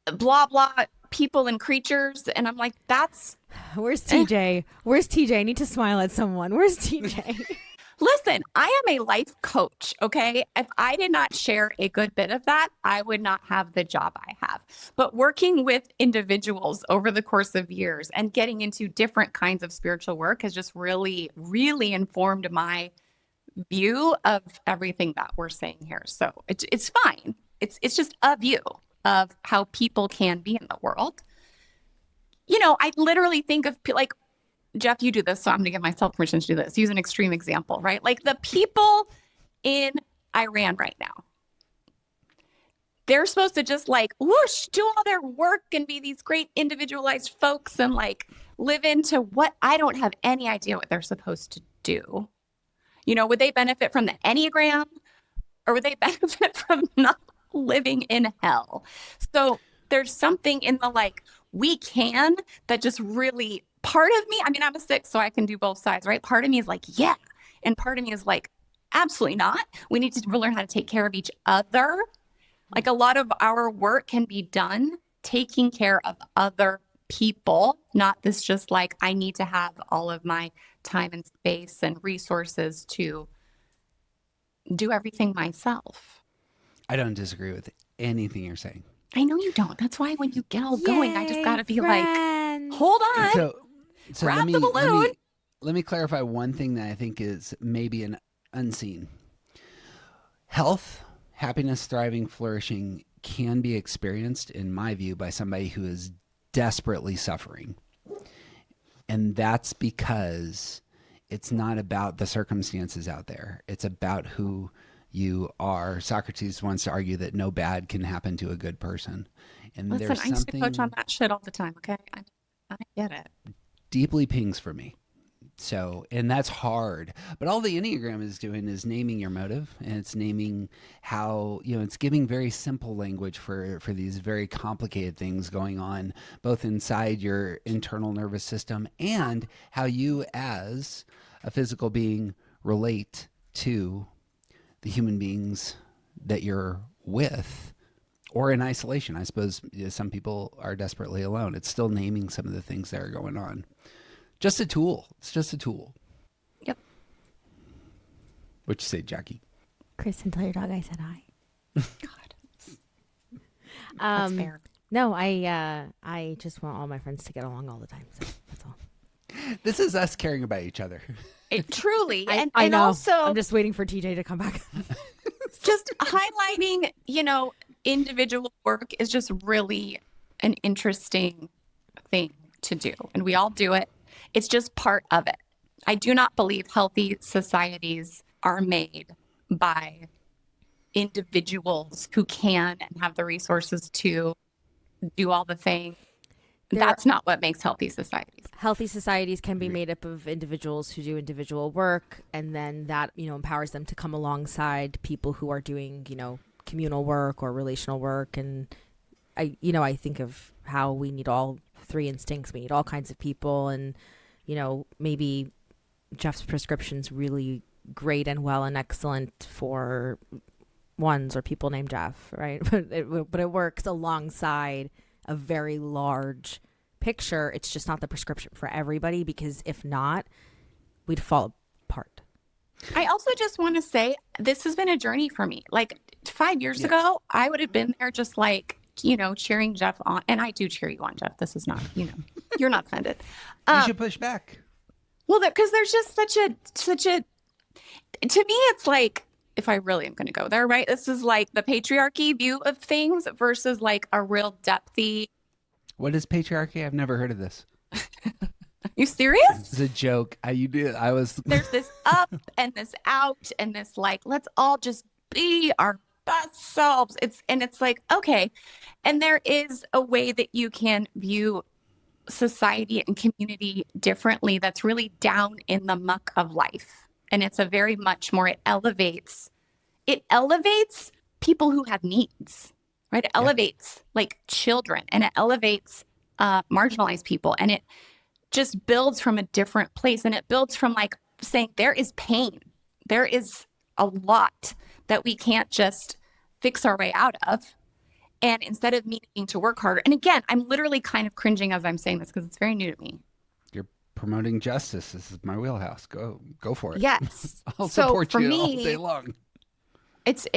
blah blah people and creatures. And I'm like, that's Where's TJ? Where's TJ? I need to smile at someone. Where's TJ? listen, I am a life coach, okay? If I did not share a good bit of that, I would not have the job I have. But working with individuals over the course of years and getting into different kinds of spiritual work has just really, really informed my view of everything that we're saying here. So it's fine. It's just a view of how people can be in the world. You know, I literally think of like, Jeff, you do this, so I'm going to give myself permission to do this. Use an extreme example, right? Like the people in Iran right now, they're supposed to just like whoosh, do all their work and be these great individualized folks and like live into what I don't have any idea what they're supposed to do. You know, would they benefit from the Enneagram or would they benefit from not living in hell? So there's something in the like, we can that just really part of me, I mean, I'm a 6, so I can do both sides, right? Part of me is like, yeah. And part of me is like, absolutely not. We need to learn how to take care of each other. Like a lot of our work can be done taking care of other people, not this just like, I need to have all of my time and space and resources to do everything myself. I don't disagree with anything you're saying. I know you don't. That's why when you get all going, I just got to be friends. like, hold on. So Grab let me, the balloon. let me clarify one thing that I think is maybe an unseen. Health, happiness, thriving, flourishing can be experienced, in my view, by somebody who is desperately suffering. And that's because it's not about the circumstances out there. It's about who you are. Socrates wants to argue that no bad can happen to a good person. And Listen, there's I used to something coach on that shit all the time, okay? I get it. deeply pings for me. So, and that's hard. But all the Enneagram is doing is naming your motive, and it's naming how, you know, it's giving very simple language for these very complicated things going on, both inside your internal nervous system and how you as a physical being relate to the human beings that you're with or in isolation. I suppose some people are desperately alone. It's still naming some of the things that are going on. Just a tool. It's just a tool. Yep. What'd you say, Jackie? Kristin, tell your dog I said hi. God. That's fair. No, I just want all my friends to get along all the time. So that's all. This is us caring about each other. It truly. I and know. also I'm just waiting for TJ to come back. just highlighting, you know, individual work is just really an interesting thing to do. And we all do it. It's just part of it. I do not believe healthy societies are made by individuals who can and have the resources to do all the things. That's not what makes healthy societies. Healthy societies can be made up of individuals who do individual work, and then that, you know, empowers them to come alongside people who are doing, you know, communal work or relational work. And I think of how we need all three instincts. We need all kinds of people, and, you know, maybe Jeff's prescription's really great and well and excellent for ones or people named Jeff, right? But it works alongside a very large picture. It's just not the prescription for everybody, because if not, we'd fall apart. I also just want to say this has been a journey for me. Like 5 years ago, I would have been there just like, you know, cheering Jeff on. And I do cheer you on, Jeff. This is not, you know, you're not offended. You should push back. Well, because there's just such a, to me, it's like, if I really am going to go there, right? This is like the patriarchy view of things versus like a real depthy. What is patriarchy? I've never heard of this. You serious? It's a joke. There's this up and this out and this like, let's all just be our that solves it's like, okay. And there is a way that you can view society and community differently that's really down in the muck of life. And it's a very much more, it elevates people who have needs, right? It elevates like children, and it elevates marginalized people. And it just builds from a different place. And it builds from like saying there is pain. There is a lot that we can't just fix our way out of. And instead of me needing to work harder, and again, I'm literally kind of cringing as I'm saying this because it's very new to me. You're promoting justice. This is my wheelhouse. Go for it. Yes. I'll So support for you me, all day long. It's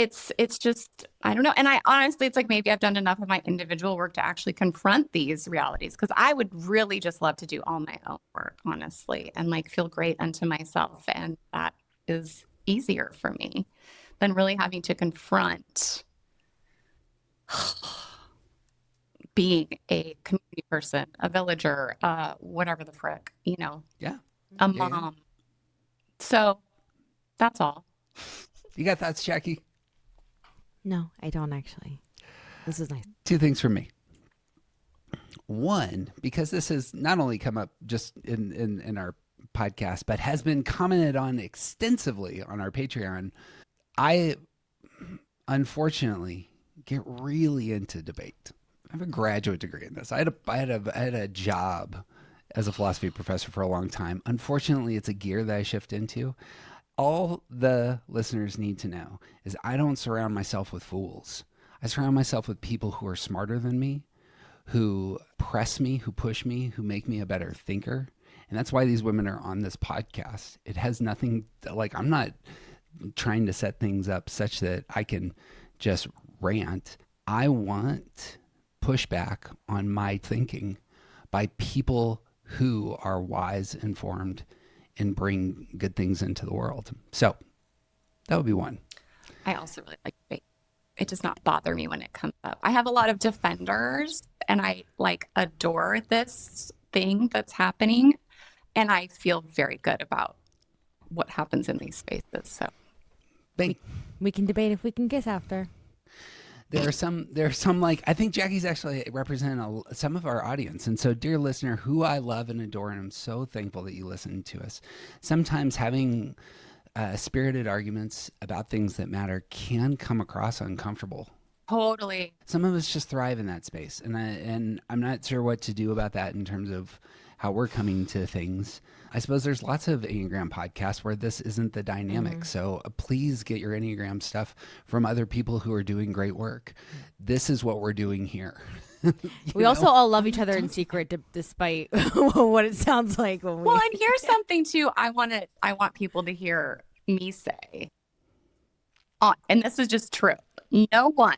just, I don't know. And I honestly, it's like maybe I've done enough of my individual work to actually confront these realities, because I would really just love to do all my own work, honestly, and like feel great unto myself. And that is easier for me than really having to confront being a community person, a villager, whatever the frick, Yeah. a mom. So that's all. You got thoughts, Jackie? No, I don't actually. This is nice. Two things from me. One, because this has not only come up just in our podcast, but has been commented on extensively on our Patreon. I, unfortunately, get really into debate. I have a graduate degree in this. I had a job as a philosophy professor for a long time. Unfortunately, it's a gear that I shift into. All the listeners need to know is I don't surround myself with fools. I surround myself with people who are smarter than me, who press me, who push me, who make me a better thinker. And that's why these women are on this podcast. It has nothing, like, I'm not trying to set things up such that I can just rant. I want pushback on my thinking by people who are wise, informed, and bring good things into the world. So that would be one. I also really like debate. It does not bother me when it comes up. I have a lot of defenders, and I like adore this thing that's happening, and I feel very good about what happens in these spaces. So Bing. We can debate if we can kiss after. There are some like, I think Jackie's actually representing some of our audience. And so, dear listener, who I love and adore, and I'm so thankful that you listen to us. Sometimes having spirited arguments about things that matter can come across uncomfortable. totally. Some of us just thrive in that space. And I'm not sure what to do about that in terms of how we're coming to things. I suppose there's lots of Enneagram podcasts where this isn't the dynamic. Mm-hmm. So please get your Enneagram stuff from other people who are doing great work. This is what we're doing here. We also all love each other in secret, despite what it sounds like. When Well, and here's something too. I want people to hear me say, and this is just true. No one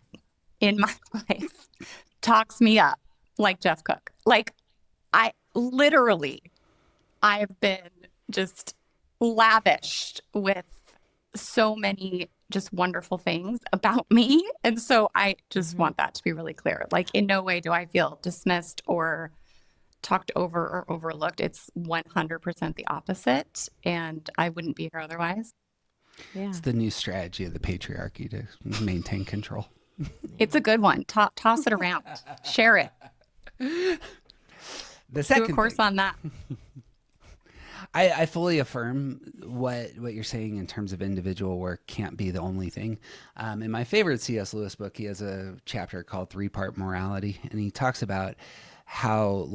in my life talks me up like Jeff Cook. Like, I've been just lavished with so many just wonderful things about me. And so I just want that to be really clear. Like, in no way do I feel dismissed or talked over or overlooked. It's 100% the opposite. And I wouldn't be here otherwise. Yeah. It's the new strategy of the patriarchy to maintain control. It's a good one. Toss it around. Share it. The second Do a course on that. I fully affirm what you're saying in terms of individual work can't be the only thing. In my favorite C.S. Lewis book, he has a chapter called 3-Part Morality, and he talks about how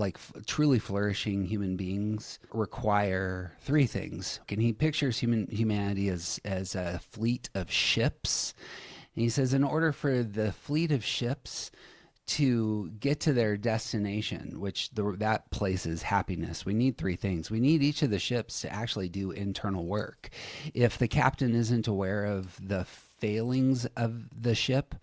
truly flourishing human beings require 3 things. And he pictures humanity as a fleet of ships. And he says in order for the fleet of ships to get to their destination, which that place is happiness, we need 3 things. We need each of the ships to actually do internal work. If the captain isn't aware of the failings of the ship,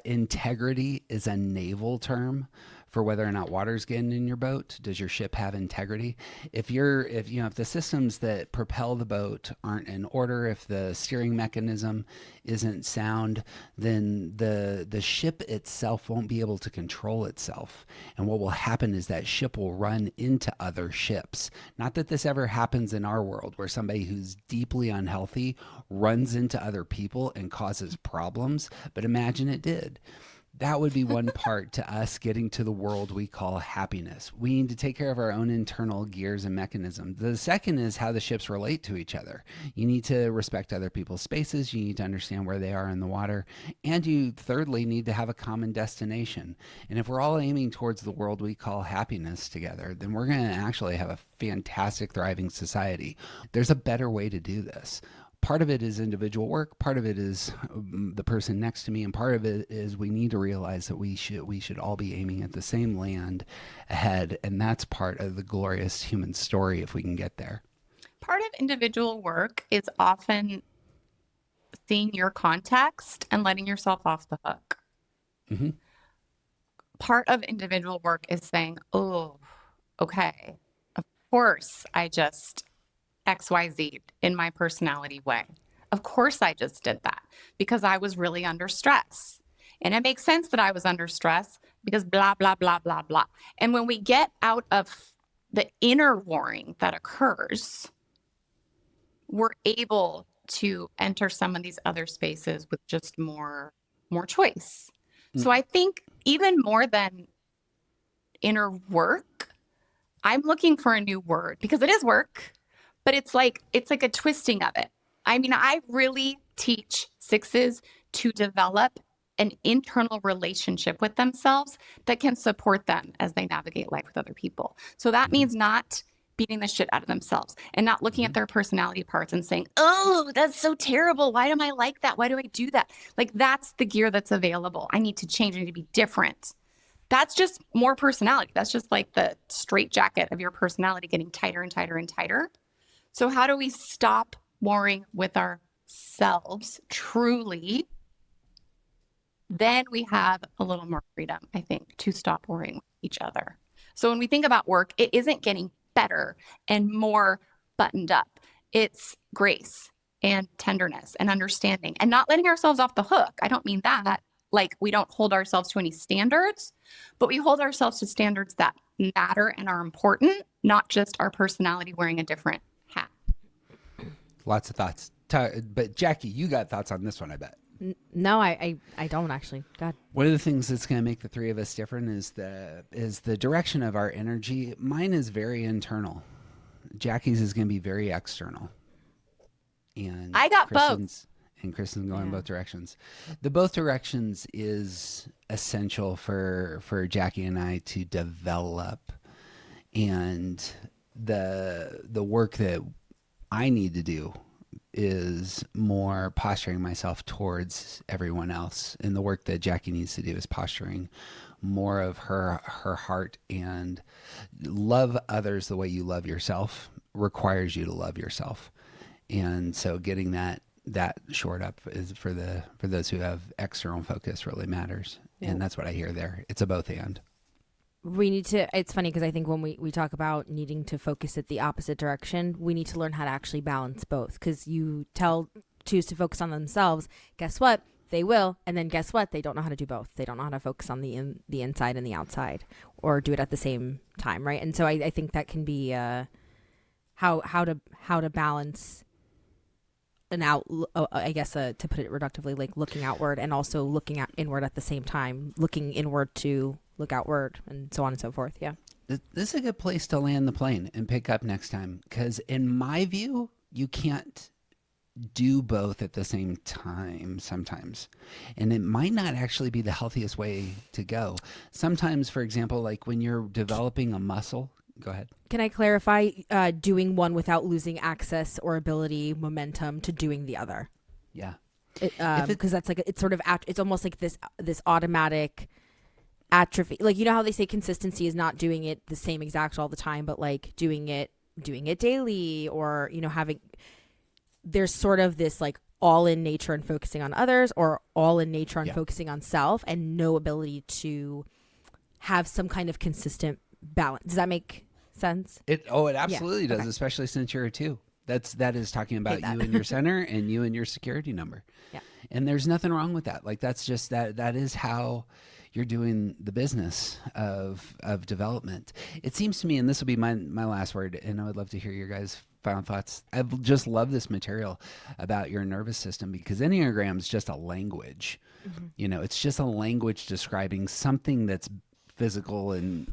integrity is a naval term for whether or not water's getting in your boat. Does your ship have integrity? If the systems that propel the boat aren't in order, if the steering mechanism isn't sound, then the ship itself won't be able to control itself. And what will happen is that ship will run into other ships. Not that this ever happens in our world, where somebody who's deeply unhealthy runs into other people and causes problems, but imagine it did. That would be one part to us getting to the world we call happiness. We need to take care of our own internal gears and mechanisms. The second is how the ships relate to each other. You need to respect other people's spaces. You need to understand where they are in the water. And you, thirdly, need to have a common destination. And if we're all aiming towards the world we call happiness together, then we're going to actually have a fantastic, thriving society. There's a better way to do this. Part of it is individual work, part of it is the person next to me, and part of it is we need to realize that we should all be aiming at the same land ahead, and that's part of the glorious human story if we can get there. Part of individual work is often seeing your context and letting yourself off the hook. Mm-hmm. Part of individual work is saying, oh, okay, of course I just XYZ in my personality way. Of course I just did that because I was really under stress. And it makes sense that I was under stress because blah, blah, blah, blah, blah. And when we get out of the inner warring that occurs, we're able to enter some of these other spaces with just more choice. So I think even more than inner work, I'm looking for a new word because it is work. But it's like a twisting of it. I mean, I really teach sixes to develop an internal relationship with themselves that can support them as they navigate life with other people. So that means not beating the shit out of themselves and not looking at their personality parts and saying, oh, that's so terrible. Why am I like that? Why do I do that? Like, that's the gear that's available. I need to change. I need to be different. That's just more personality. That's just like the straitjacket of your personality getting tighter and tighter and tighter. So how do we stop warring with ourselves truly? Then we have a little more freedom, I think, to stop warring with each other. So when we think about work, it isn't getting better and more buttoned up. It's grace and tenderness and understanding and not letting ourselves off the hook. I don't mean that. Like, we don't hold ourselves to any standards, but we hold ourselves to standards that matter and are important, not just our personality wearing a different hat. Lots of thoughts. But Jackie, you got thoughts on this one, I bet. No, I don't actually. God. One of the things that's going to make the three of us different is the direction of our energy. Mine is very internal. Jackie's is going to be very external. And I got both. And Kristin's going in both directions. The both directions is essential for Jackie and I to develop. And the work that I need to do is more posturing myself towards everyone else. And the work that Jackie needs to do is posturing more of her heart, and love others the way you love yourself requires you to love yourself. And so getting that shored up is for those who have external focus really matters. Yeah. And that's what I hear there. It's a both and. We need to, it's funny because I think when we talk about needing to focus at the opposite direction, we need to learn how to actually balance both. Because you choose to focus on themselves, guess what? They will. And then guess what? They don't know how to do both. They don't know how to focus on the inside and the outside, or do it at the same time, right? And so I think that can be how to balance I guess to put it reductively, like looking outward and also looking inward at the same time, looking inward to look outward, and so on and so forth. Yeah. This is a good place to land the plane and pick up next time, because in my view, you can't do both at the same time sometimes. And it might not actually be the healthiest way to go. Sometimes, for example, like when you're developing a muscle, go ahead. Can I clarify, doing one without losing access or ability, momentum to doing the other? Yeah. Because that's like, it's sort of, it's almost like this automatic atrophy. Like, you know how they say consistency is not doing it the same exact all the time, but like doing it daily, or, you know, there's sort of this like all in nature and focusing on others, or all in nature and focusing on self, and no ability to have some kind of consistent balance. Does that make sense? It absolutely does, Okay. especially since you're a 2. That is talking about that. you and your center and you and your security number. Yeah. And there's nothing wrong with that. Like that's just that is how you're doing the business of development. It seems to me, and this will be my last word, and I would love to hear your guys' final thoughts. I just love this material about your nervous system because Enneagram is just a language. It's just a language describing something that's physical and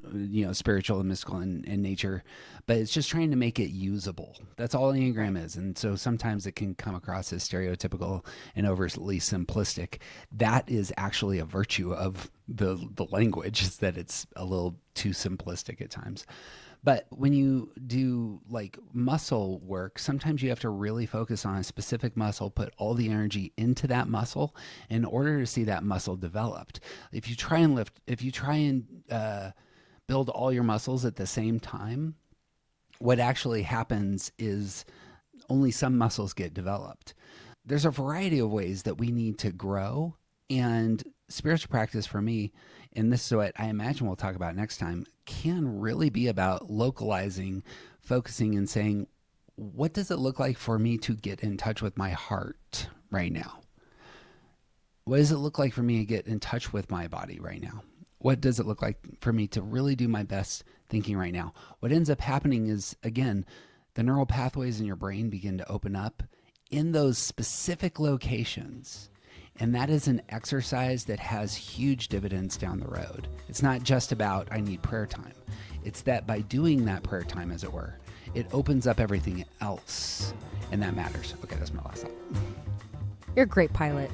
spiritual and mystical in nature, but it's just trying to make it usable. That's all Enneagram is. And so sometimes it can come across as stereotypical and overly simplistic. That is actually a virtue of the language, is that it's a little too simplistic at times. But when you do like muscle work, sometimes you have to really focus on a specific muscle, put all the energy into that muscle in order to see that muscle developed. If you try and build all your muscles at the same time, what actually happens is only some muscles get developed. There's a variety of ways that we need to grow, and spiritual practice for me, and this is what I imagine we'll talk about next time, can really be about localizing, focusing, and saying, what does it look like for me to get in touch with my heart right now? What does it look like for me to get in touch with my body right now? What does it look like for me to really do my best thinking right now? What ends up happening is, again, the neural pathways in your brain begin to open up in those specific locations. And that is an exercise that has huge dividends down the road. It's not just about, I need prayer time. It's that by doing that prayer time, as it were, it opens up everything else. And that matters. Okay, that's my last thought. You're a great pilot.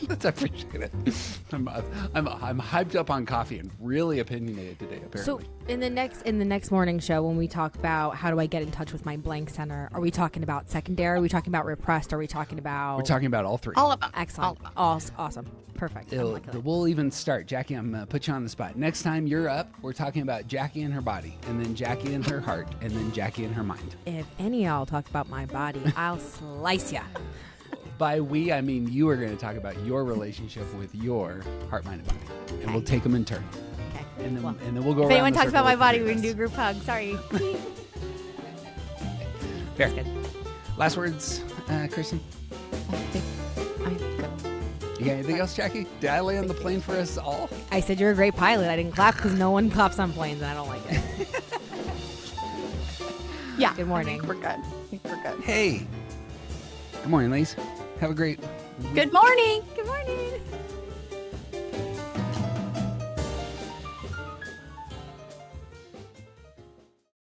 I appreciate it. I'm hyped up on coffee and really opinionated today, apparently. So in the next morning show, when we talk about how do I get in touch with my blank center, are we talking about secondary? Are we talking about repressed? Are we talking about? We're talking about all 3. All of them. Excellent. All of them. Awesome. Perfect. I like that. We'll even start. Jackie, I'm going to put you on the spot. Next time you're up, we're talking about Jackie and her body, and then Jackie and her heart, and then Jackie and her mind. If any of y'all talk about my body, I'll slice ya. By we, I mean you are going to talk about your relationship with your heart, mind, and body. And we'll take them in turn. Okay. And then we'll go around. If anyone the talks circle about my with body, the we can do a rest. group hug. Sorry. Fair. Good. Last words, Kristin? You got anything else, Jackie? Did I land the plane for us all? I said you're a great pilot. I didn't clap because no one claps on planes, and I don't like it. Yeah. Good morning. I think we're good. Hey. Good morning, ladies. Have a great Good morning. Good morning.